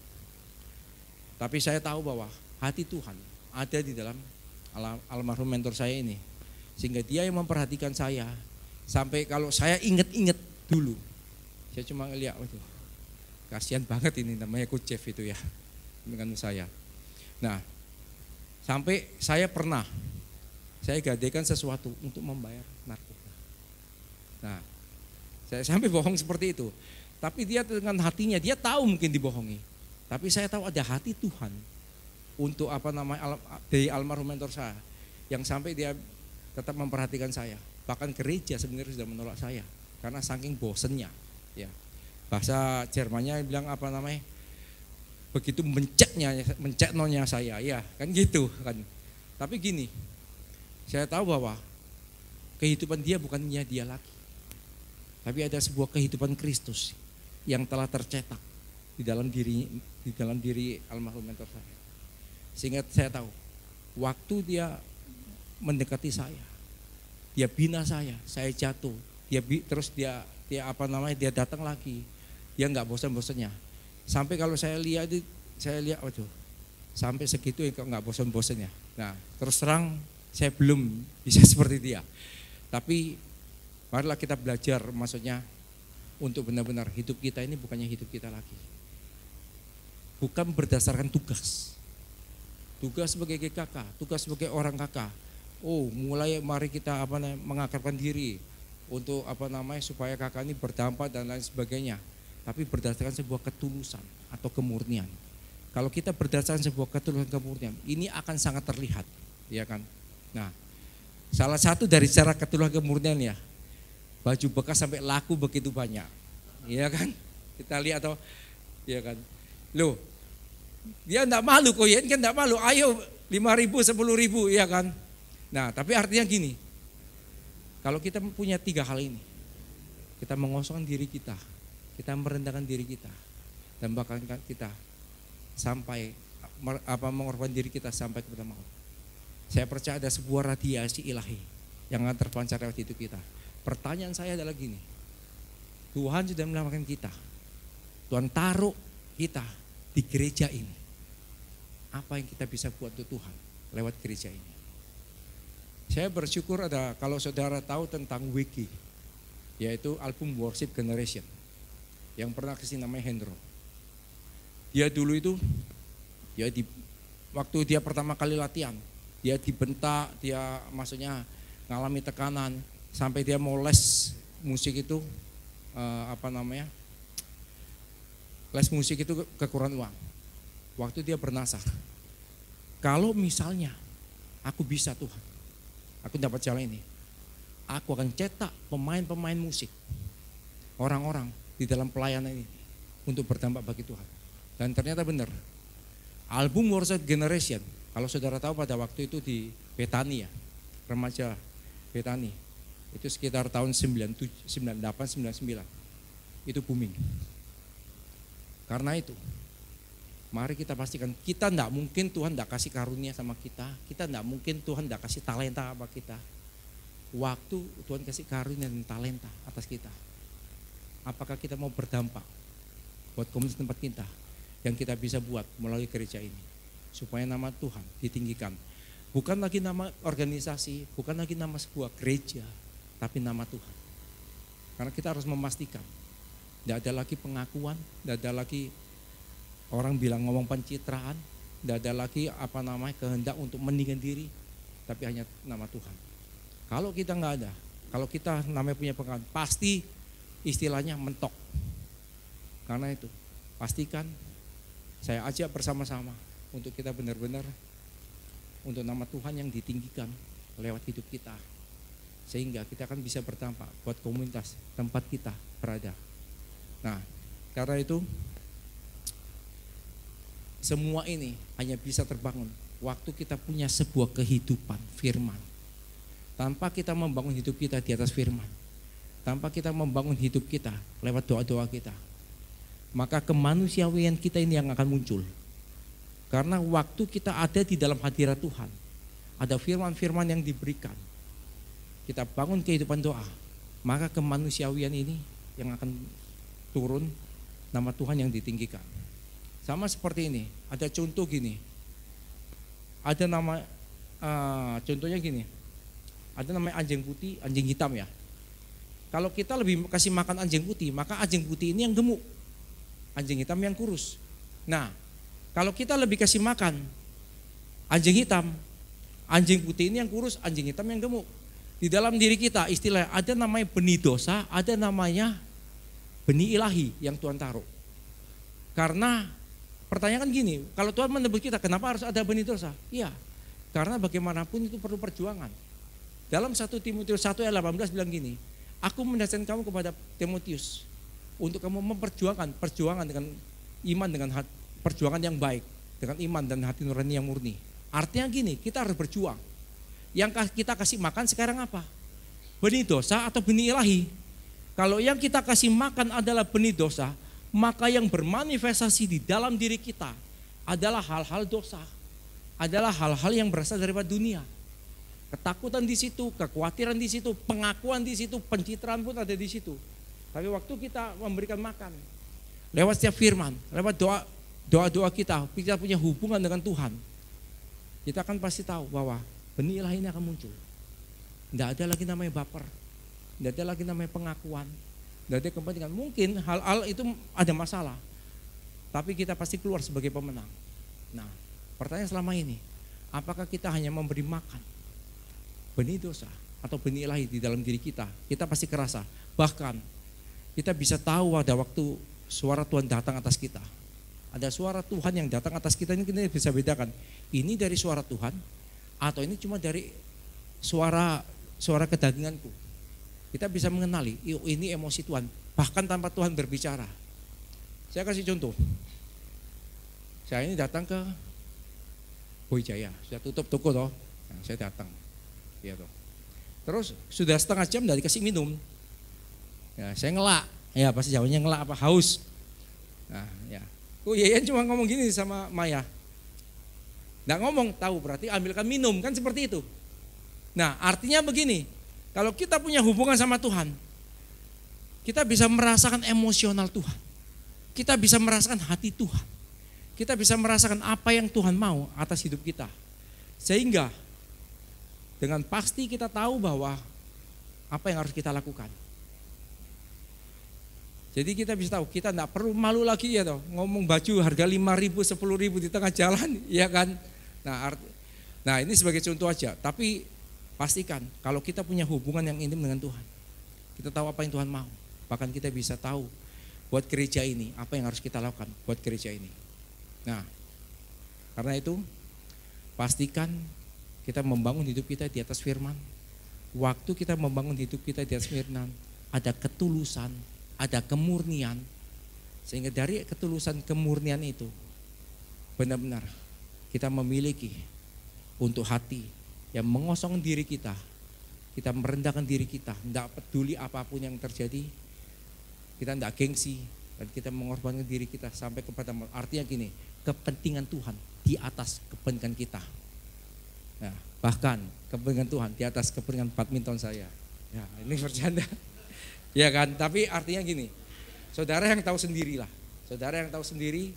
S4: Tapi saya tahu bahwa hati Tuhan ada di dalam almarhum mentor saya ini, sehingga dia yang memperhatikan saya. Sampai kalau saya inget dulu, saya cuma ngeliat, waduh, kasihan banget ini namanya Coach Jeff itu ya, dengan saya. Nah, sampai saya gadaikan sesuatu untuk membayar narkoba. Nah, saya sampai bohong seperti itu. Tapi dia dengan hatinya, dia tahu mungkin dibohongi. Tapi saya tahu ada hati Tuhan untuk apa namanya dari almarhum mentor saya, yang sampai dia tetap memperhatikan saya. Bahkan gereja sebenarnya sudah menolak saya karena saking bosennya. Ya, bahasa Jermannya bilang apa namanya? Begitu menceknonya saya, ya kan gitu kan. Tapi gini, saya tahu bahwa kehidupan dia bukannya dia lagi, tapi ada sebuah kehidupan Kristus yang telah tercetak di di dalam diri almarhum mentor saya. Sehingga saya tahu, waktu dia mendekati saya, dia bina saya jatuh, terus dia dia datang lagi, dia nggak bosan-bosannya. Sampai kalau saya lihat, waduh, sampai segitu kok nggak bosan-bosannya. Nah, terus terang saya belum bisa seperti dia. Tapi marilah kita belajar, maksudnya untuk benar-benar hidup kita ini bukannya hidup kita lagi. Bukan berdasarkan tugas. Tugas sebagai GKK, tugas sebagai orang kakak. Oh, mari kita mengakrabkan diri untuk supaya kakak ini berdampak dan lain sebagainya. Tapi berdasarkan sebuah ketulusan atau kemurnian. Kalau kita berdasarkan sebuah ketulusan kemurnian, ini akan sangat terlihat, ya kan? Nah, salah satu dari cara ketulusan kemurnian ya, baju bekas sampai laku begitu banyak, ya kan? Kita lihat atau, ya kan? Loh, dia enggak malu, koyen kan enggak malu, ayo 5.000, 10.000, ya kan? Nah, tapi artinya gini, kalau kita punya 3 hal ini, kita mengosongkan diri kita merendahkan diri kita, dan bahkan kita sampai mengorbankan diri kita sampai kepada maut. Saya percaya ada sebuah radiasi ilahi yang akan terpancar lewat hidup kita. Pertanyaan saya adalah gini, Tuhan sudah menyelamatkan kita, Tuhan taruh kita di gereja ini. Apa yang kita bisa buat untuk Tuhan lewat gereja ini? Saya bersyukur kalau saudara tahu tentang Wiki, yaitu album Worship Generation, yang pernah kasih namanya Hendro. Dia dulu itu, waktu dia pertama kali latihan, dia dibentak, dia maksudnya ngalami tekanan, sampai dia mau les musik itu, les musik itu kekurangan uang. Waktu dia bernasar, kalau misalnya aku bisa Tuhan, aku dapat jalan ini, aku akan cetak pemain-pemain musik, orang-orang di dalam pelayanan ini untuk berdampak bagi Tuhan. Dan ternyata benar, album Worship Generation, kalau saudara tahu pada waktu itu di Betani ya, remaja Betani, itu sekitar tahun 97, 98, 99, itu booming. Karena itu, mari kita pastikan, kita enggak mungkin Tuhan enggak kasih karunia sama kita enggak mungkin Tuhan enggak kasih talenta sama kita. Waktu Tuhan kasih karunia dan talenta atas kita, apakah kita mau berdampak buat komunitas tempat kita yang kita bisa buat melalui gereja ini, supaya nama Tuhan ditinggikan. Bukan lagi nama organisasi, bukan lagi nama sebuah gereja, tapi nama Tuhan. Karena kita harus memastikan, tidak ada lagi pengakuan, tidak ada lagi orang bilang ngomong pencitraan, tidak ada lagi kehendak untuk meninggikan diri, tapi hanya nama Tuhan. Kalau kita nggak ada, kalau kita namanya punya pengakuan, pasti istilahnya mentok. Karena itu, pastikan saya ajak bersama-sama untuk kita benar-benar untuk nama Tuhan yang ditinggikan lewat hidup kita. Sehingga kita akan bisa berdampak buat komunitas tempat kita berada. Nah, karena itu semua ini hanya bisa terbangun waktu kita punya sebuah kehidupan firman. Tanpa kita membangun hidup kita di atas firman, tanpa kita membangun hidup kita lewat doa-doa kita, maka kemanusiaan kita ini yang akan muncul. Karena waktu kita ada di dalam hadirat Tuhan, ada firman-firman yang diberikan, kita bangun kehidupan doa, maka kemanusiaan ini yang akan turun, nama Tuhan yang ditinggikan. Sama seperti ini, ada contoh gini, ada nama, contohnya gini, ada namanya anjing putih, anjing hitam ya. Kalau kita lebih kasih makan anjing putih, maka anjing putih ini yang gemuk, anjing hitam yang kurus. Nah, kalau kita lebih kasih makan anjing hitam, anjing putih ini yang kurus, anjing hitam yang gemuk. Di dalam diri kita istilah ada namanya benih dosa, ada namanya benih ilahi yang Tuhan taruh. Karena pertanyaan kan gini, kalau Tuhan menebus kita, kenapa harus ada benih dosa? Iya, karena bagaimanapun itu perlu perjuangan. Dalam 1 Timotius 1 ayat 18 bilang gini, aku menasihati kamu kepada Timotius untuk kamu memperjuangkan dengan iman, dengan perjuangan yang baik, dengan iman dan hati nurani yang murni. Artinya gini, kita harus berjuang. Yang kita kasih makan sekarang apa? Benih dosa atau benih ilahi? Kalau yang kita kasih makan adalah benih dosa, maka yang bermanifestasi di dalam diri kita adalah hal-hal dosa, adalah hal-hal yang berasal daripada dunia. Ketakutan di situ, kekhawatiran di situ, pengakuan di situ, pencitraan pun ada di situ. Tapi waktu kita memberikan makan, lewat setiap firman, lewat doa-doa kita punya hubungan dengan Tuhan, kita akan pasti tahu bahwa benih ilahi ini akan muncul. Tidak ada lagi namanya baper, tidak ada lagi namanya pengakuan, tidak ada kepentingan. Mungkin hal-hal itu ada masalah, tapi kita pasti keluar sebagai pemenang. Nah, pertanyaan selama ini, apakah kita hanya memberi makan benih dosa atau benih ilahi di dalam diri kita? Kita pasti kerasa. Bahkan kita bisa tahu ada waktu suara Tuhan datang atas kita. Ada suara Tuhan yang datang atas kita, ini kita bisa bedakan. Ini dari suara Tuhan atau ini cuma dari suara kedaginganku. Kita bisa mengenali, ini emosi Tuhan. Bahkan tanpa Tuhan berbicara. Saya kasih contoh. Saya ini datang ke Boy Jaya, sudah tutup toko toh. Nah, saya datang. Ya, toh. Terus sudah setengah jam dari kasih minum. Ya, saya ngelak, ya pasti jawabnya ngelak apa haus. Nah, ya. Yeyen cuma ngomong gini sama Maya. Nggak ngomong, tahu berarti ambilkan minum, kan seperti itu. Nah, artinya begini, kalau kita punya hubungan sama Tuhan, kita bisa merasakan emosional Tuhan. Kita bisa merasakan hati Tuhan. Kita bisa merasakan apa yang Tuhan mau atas hidup kita. Sehingga dengan pasti kita tahu bahwa apa yang harus kita lakukan. Jadi kita bisa tahu, kita tidak perlu malu lagi ya toh, ngomong baju harga 5.000, 10.000 di tengah jalan, ya kan. Nah ini sebagai contoh aja, tapi pastikan kalau kita punya hubungan yang intim dengan Tuhan, kita tahu apa yang Tuhan mau, bahkan kita bisa tahu buat gereja ini, apa yang harus kita lakukan buat gereja ini. Nah, karena itu pastikan kita membangun hidup kita di atas firman. Waktu kita membangun hidup kita di atas firman, ada ketulusan, ada kemurnian, sehingga dari ketulusan kemurnian itu benar-benar kita memiliki untuk hati yang mengosongkan diri kita merendahkan diri kita, tidak peduli apapun yang terjadi, kita tidak gengsi, dan kita mengorbankan diri kita sampai kepada, artinya gini, kepentingan Tuhan di atas kepentingan kita. Nah, bahkan kepentingan Tuhan di atas kepentingan badminton saya. Ya, ini bercanda. Ya kan, tapi artinya gini, saudara yang tahu sendirilah, saudara yang tahu sendiri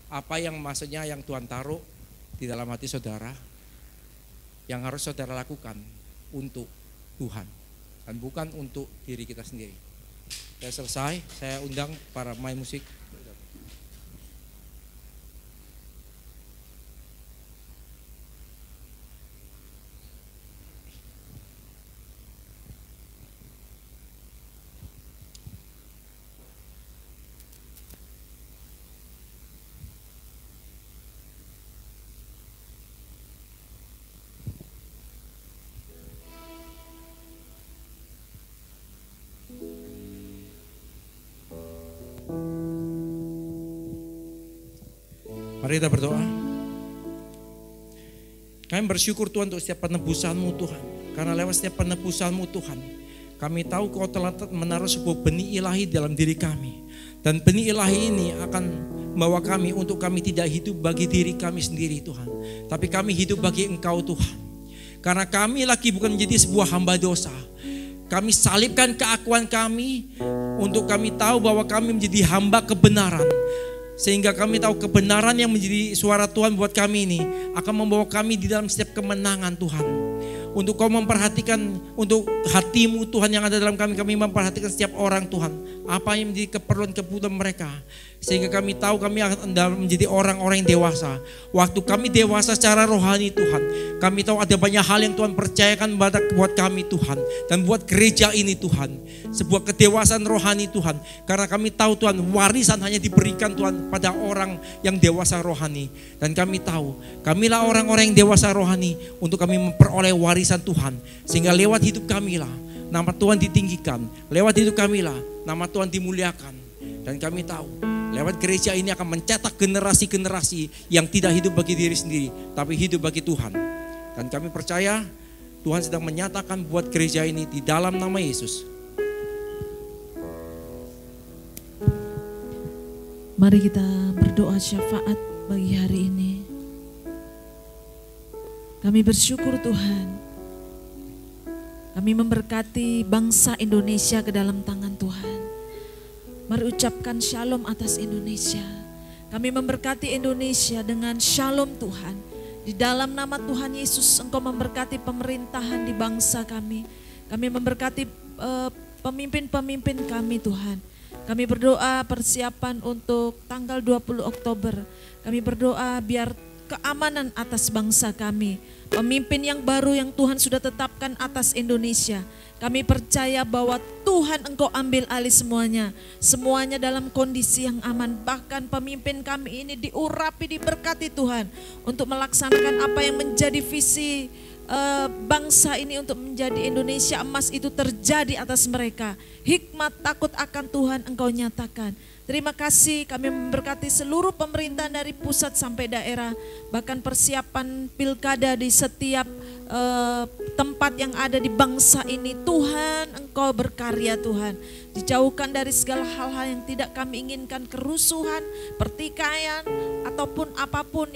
S4: apa yang maksudnya yang Tuhan taruh di dalam hati saudara, yang harus saudara lakukan untuk Tuhan dan bukan untuk diri kita sendiri. Saya selesai, saya undang para pemain musik. Mari kita berdoa. Kami bersyukur Tuhan untuk setiap penebusan-Mu Tuhan. Karena lewat setiap penebusan-Mu Tuhan, kami tahu Kau telah menaruh sebuah benih ilahi dalam diri kami. Dan benih ilahi ini akan membawa kami untuk kami tidak hidup bagi diri kami sendiri Tuhan. Tapi kami hidup bagi Engkau Tuhan. Karena kami lagi bukan menjadi sebuah hamba dosa. Kami salibkan keakuan kami untuk kami tahu bahwa kami menjadi hamba kebenaran. Sehingga kami tahu kebenaran yang menjadi suara Tuhan buat kami ini akan membawa kami di dalam setiap kemenangan Tuhan. Untuk Kau memperhatikan untuk hati-Mu Tuhan yang ada dalam kami memperhatikan setiap orang Tuhan. Apa yang menjadi keperluan mereka. Sehingga kami tahu kami akan menjadi orang-orang yang dewasa. Waktu kami dewasa secara rohani Tuhan, kami tahu ada banyak hal yang Tuhan percayakan buat kami Tuhan. Dan buat gereja ini Tuhan. Sebuah kedewasaan rohani Tuhan. Karena kami tahu Tuhan warisan hanya diberikan Tuhan pada orang yang dewasa rohani. Dan kami tahu kamilah orang-orang yang dewasa rohani untuk kami memperoleh warisan Tuhan. Sehingga lewat hidup kamilah nama Tuhan ditinggikan. Lewat hidup kamilah nama Tuhan dimuliakan. Dan kami tahu lewat gereja ini akan mencetak generasi-generasi yang tidak hidup bagi diri sendiri, tapi hidup bagi Tuhan. Dan kami percaya Tuhan sedang menyatakan buat gereja ini di dalam nama Yesus.
S5: Mari kita berdoa syafaat bagi hari ini. Kami bersyukur Tuhan, kami memberkati bangsa Indonesia ke dalam tangan Tuhan. Mari ucapkan shalom atas Indonesia. Kami memberkati Indonesia dengan shalom Tuhan. Di dalam nama Tuhan Yesus, Engkau memberkati pemerintahan di bangsa kami. Kami memberkati pemimpin-pemimpin kami Tuhan. Kami berdoa persiapan untuk tanggal 20 Oktober. Kami berdoa biar keamanan atas bangsa kami. Pemimpin yang baru yang Tuhan sudah tetapkan atas Indonesia. Kami percaya bahwa Tuhan Engkau ambil alih semuanya. Semuanya dalam kondisi yang aman. Bahkan pemimpin kami ini diurapi, diberkati Tuhan. Untuk melaksanakan apa yang menjadi visi bangsa ini untuk menjadi Indonesia emas itu terjadi atas mereka. Hikmat takut akan Tuhan Engkau nyatakan. Terima kasih, kami memberkati seluruh pemerintahan dari pusat sampai daerah. Bahkan persiapan pilkada di setiap tempat yang ada di bangsa ini. Tuhan Engkau berkarya Tuhan. Dijauhkan dari segala hal-hal yang tidak kami inginkan, kerusuhan, pertikaian, ataupun apapun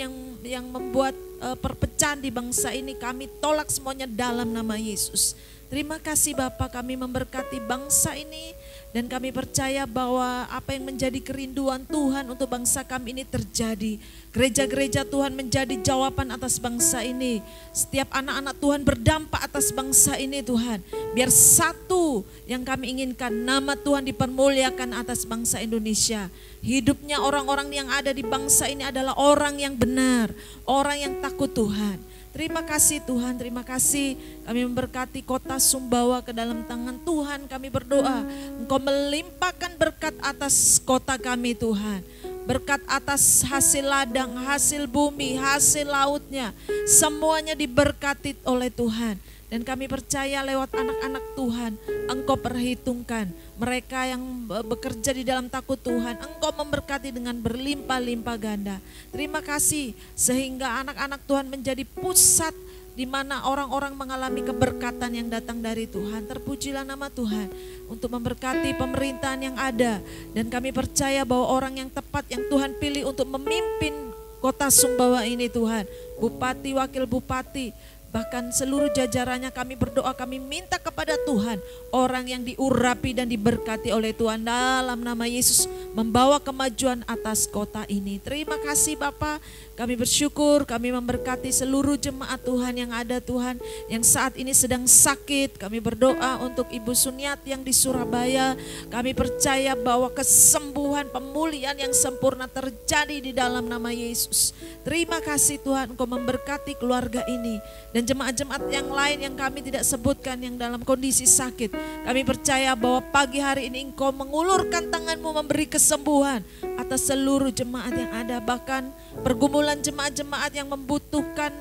S5: yang membuat perpecahan di bangsa ini. Kami tolak semuanya dalam nama Yesus. Terima kasih Bapa, kami memberkati bangsa ini. Dan kami percaya bahwa apa yang menjadi kerinduan Tuhan untuk bangsa kami ini terjadi. Gereja-gereja Tuhan menjadi jawaban atas bangsa ini. Setiap anak-anak Tuhan berdampak atas bangsa ini Tuhan. Biar satu yang kami inginkan, nama Tuhan dipermuliakan atas bangsa Indonesia. Hidupnya orang-orang yang ada di bangsa ini adalah orang yang benar, orang yang takut Tuhan. Terima kasih Tuhan, terima kasih. Kami memberkati kota Sumbawa ke dalam tangan Tuhan. Kami berdoa, Engkau melimpahkan berkat atas kota kami Tuhan. Berkat atas hasil ladang, hasil bumi, hasil lautnya. Semuanya diberkati oleh Tuhan. Dan kami percaya lewat anak-anak Tuhan, Engkau perhitungkan mereka yang bekerja di dalam takut Tuhan. Engkau memberkati dengan berlimpah-limpah ganda. Terima kasih sehingga anak-anak Tuhan menjadi pusat di mana orang-orang mengalami keberkatan yang datang dari Tuhan. Terpujilah nama Tuhan untuk memberkati pemerintahan yang ada. Dan kami percaya bahwa orang yang tepat yang Tuhan pilih untuk memimpin kota Sumbawa ini Tuhan. Bupati, wakil bupati, bahkan seluruh jajarannya kami berdoa, kami minta kepada Tuhan orang yang diurapi dan diberkati oleh Tuhan dalam nama Yesus membawa kemajuan atas kota ini. Terima kasih Bapa, kami bersyukur, kami memberkati seluruh jemaat Tuhan yang ada Tuhan yang saat ini sedang sakit. Kami berdoa untuk Ibu Suniat yang di Surabaya. Kami percaya bahwa kesembuhan, pemulihan yang sempurna terjadi di dalam nama Yesus. Terima kasih Tuhan, Engkau memberkati keluarga ini. Dan jemaat-jemaat yang lain yang kami tidak sebutkan yang dalam kondisi sakit. Kami percaya bahwa pagi hari ini Engkau mengulurkan tangan-Mu memberi kesembuhan atas seluruh jemaat yang ada. Bahkan pergumulan jemaat-jemaat yang membutuhkan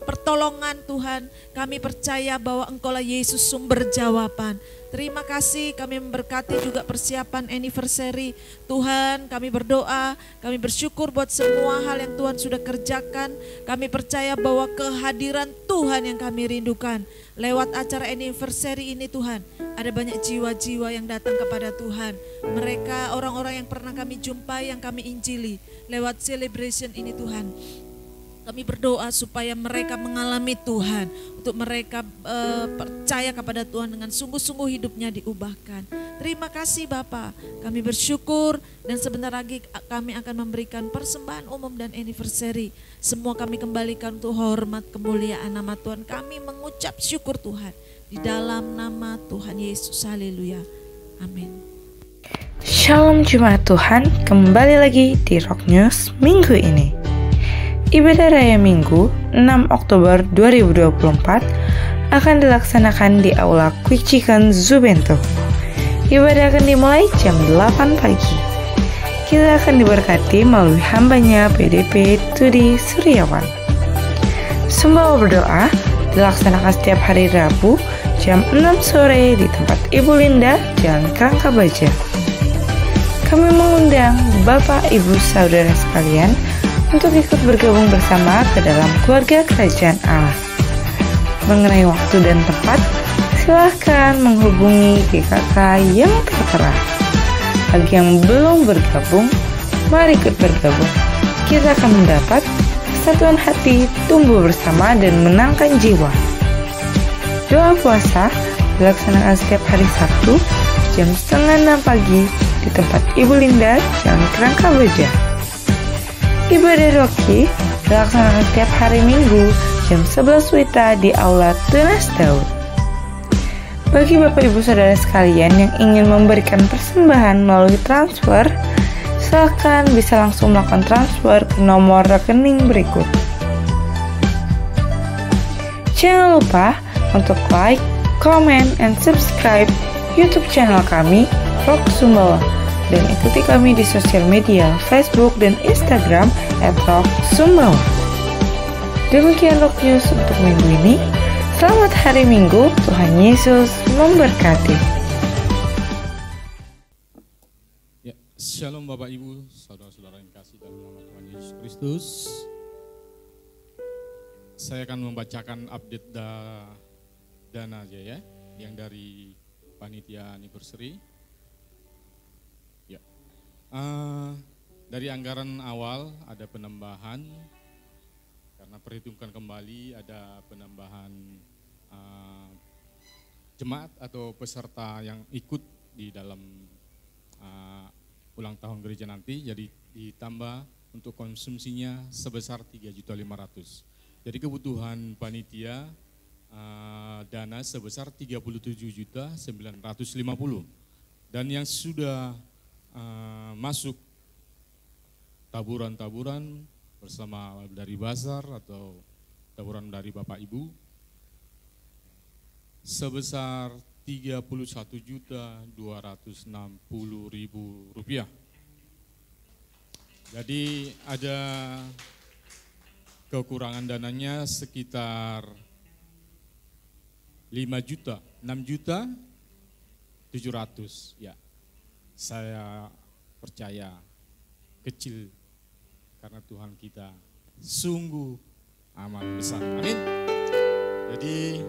S5: pertolongan Tuhan. Kami percaya bahwa Engkaulah Yesus sumber jawaban. Terima kasih, kami memberkati juga persiapan anniversary Tuhan. Kami berdoa, kami bersyukur buat semua hal yang Tuhan sudah kerjakan. Kami percaya bahwa kehadiran Tuhan yang kami rindukan. Lewat acara anniversary ini Tuhan, ada banyak jiwa-jiwa yang datang kepada Tuhan. Mereka orang-orang yang pernah kami jumpai, yang kami injili. Lewat celebration ini Tuhan, kami berdoa supaya mereka mengalami Tuhan, untuk mereka percaya kepada Tuhan dengan sungguh-sungguh hidupnya diubahkan. Terima kasih Bapa, kami bersyukur dan sebentar lagi kami akan memberikan persembahan umum dan anniversary. Semua kami kembalikan untuk hormat kemuliaan nama Tuhan. Kami mengucap syukur Tuhan di dalam nama Tuhan Yesus. Haleluya. Amin.
S6: Shalom Jemaat Tuhan, kembali lagi di Rock News minggu ini. Ibadah Raya Minggu 6 Oktober 2024 akan dilaksanakan di Aula Quick Chicken Zubento. Ibadah akan dimulai jam 8 pagi. Kita akan diberkati melalui hambanya PDP Tudi Suryawan. Sumbawa berdoa dilaksanakan setiap hari Rabu jam 6 sore di tempat Ibu Linda, Jalan Kerangka Baja. Kami mengundang Bapak, Ibu, Saudara sekalian untuk ikut bergabung bersama ke dalam keluarga kerajaan Allah. Mengenai waktu dan tempat, silahkan menghubungi GKK yang tertera. bagi yang belum bergabung, mari ikut bergabung. Kita akan mendapat kesatuan hati, tumbuh bersama dan menangkan jiwa. Doa puasa dilaksanakan setiap hari Sabtu jam 5:30 pagi di tempat Ibu Linda, Jalan Kerangka Baja. Ibadah Roki dilaksanakan setiap hari Minggu jam 11 WITA di Aula Tunas Daud. Bagi Bapak Ibu Saudara sekalian yang ingin memberikan persembahan melalui transfer, silakan bisa langsung melakukan transfer ke nomor rekening berikut. Jangan lupa untuk like, comment, and subscribe YouTube channel kami, Rock Sumbawa, dan ikuti kami di sosial media Facebook dan Instagram @rocksumbawa. Demikian Rock News untuk minggu ini. Selamat hari Minggu, Tuhan Yesus memberkati.
S7: Ya, Shalom Bapak Ibu, saudara-saudara yang kasih dalam nama Tuhan Yesus Kristus. Saya akan membacakan update dana aja ya, yang dari Panitia Anniversary. Ya, dari anggaran awal ada penambahan, karena perhitungkan kembali ada penambahan jemaat atau peserta yang ikut di dalam ulang tahun gereja nanti, jadi ditambah untuk konsumsinya sebesar 3.500.000. Jadi kebutuhan panitia dana sebesar 37.950.000, dan yang sudah masuk taburan-taburan bersama dari Bazar atau taburan dari Bapak Ibu sebesar Rp31.260.000. Jadi ada kekurangan dananya sekitar 6.700.000 ya. Saya percaya kecil karena Tuhan kita sungguh amat besar. Amin. Jadi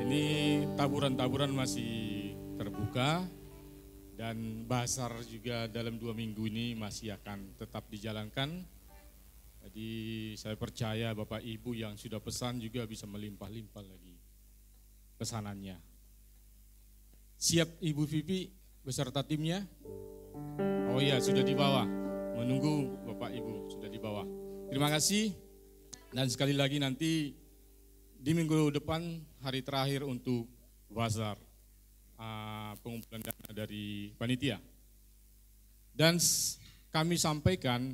S7: ini taburan-taburan masih terbuka dan Bazar juga dalam 2 minggu ini masih akan tetap dijalankan. Jadi saya percaya Bapak Ibu yang sudah pesan juga bisa melimpah-limpah lagi pesanannya. Siap Ibu Vivi beserta timnya? Oh iya, sudah di bawah. Menunggu Bapak Ibu, sudah di bawah. Terima kasih. Dan sekali lagi nanti di minggu depan hari terakhir untuk bazar pengumpulan dana dari panitia. Dan kami sampaikan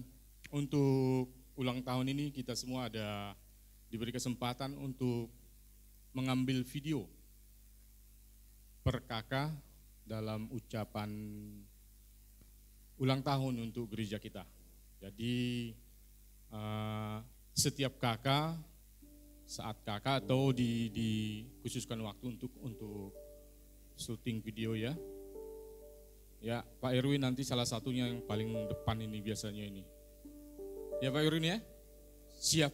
S7: untuk ulang tahun ini kita semua ada diberi kesempatan untuk mengambil video per kakak dalam ucapan ulang tahun untuk gereja kita. Jadi setiap kakak, saat kakak atau dikhususkan waktu untuk syuting video ya. Ya Pak Erwin nanti salah satunya yang paling depan ini biasanya ini. Ya Pak Erwin ya, siap.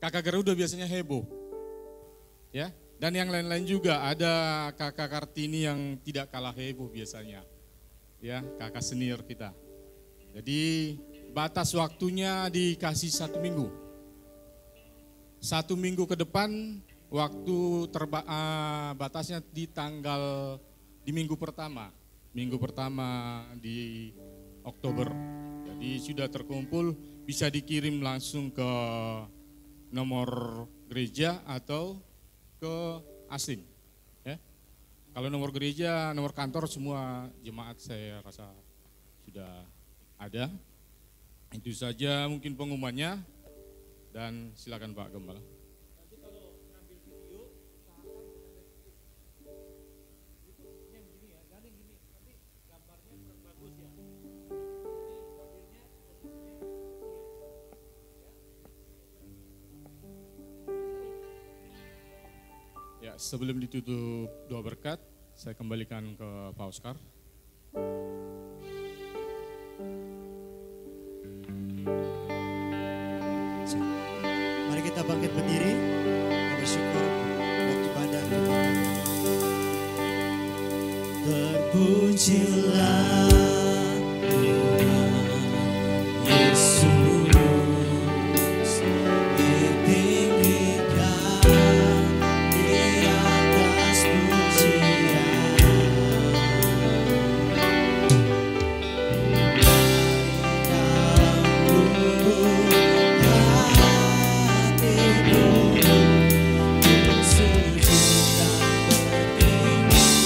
S7: Kakak Garuda biasanya heboh. Ya, dan yang lain-lain juga ada kakak Kartini yang tidak kalah heboh biasanya. Ya, kakak senior kita. Jadi batas waktunya dikasih 1 minggu. 1 minggu ke depan waktu batasnya di minggu pertama. Minggu pertama di Oktober. Jadi sudah terkumpul bisa dikirim langsung ke nomor gereja atau ke asing. Ya. Kalau nomor gereja, nomor kantor semua jemaat saya rasa sudah ada. Itu saja mungkin pengumumannya dan silakan Pak Gembala. Ya, sebelum ditutup doa berkat, saya kembalikan ke Pak Oscar.
S2: Mari kita bangkit berdiri, bersyukur buat ibadah kita.
S3: Terpujilah Tuhan Yesus, ditinggikan di atas pujian. Dalam lubuk hatiku, sujud dan berterima kasih.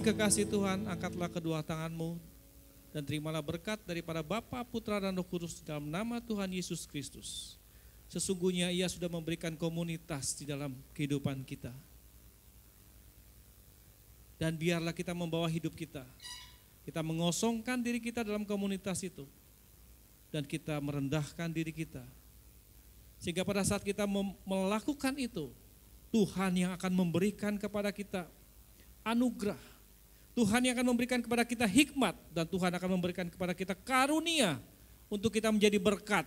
S4: Kekasih Tuhan, angkatlah kedua tanganmu dan terimalah berkat daripada Bapa, Putra, dan Roh Kudus dalam nama Tuhan Yesus Kristus. Sesungguhnya Ia sudah memberikan komunitas di dalam kehidupan kita. Dan biarlah kita membawa hidup kita. Kita mengosongkan diri kita dalam komunitas itu. Dan kita merendahkan diri kita. Sehingga pada saat kita melakukan itu, Tuhan yang akan memberikan kepada kita anugerah. Tuhan yang akan memberikan kepada kita hikmat dan Tuhan akan memberikan kepada kita karunia untuk kita menjadi berkat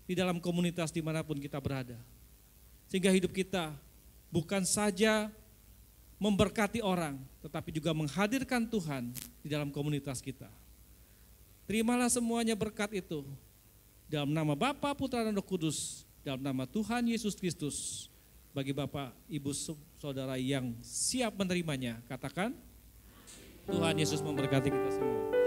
S4: di dalam komunitas dimanapun kita berada. Sehingga hidup kita bukan saja memberkati orang, tetapi juga menghadirkan Tuhan di dalam komunitas kita. Terimalah semuanya berkat itu dalam nama Bapa, Putra, dan Roh Kudus, dalam nama Tuhan Yesus Kristus. Bagi Bapak, Ibu, Saudara yang siap menerimanya, katakan, Tuhan Yesus memberkati kita semua.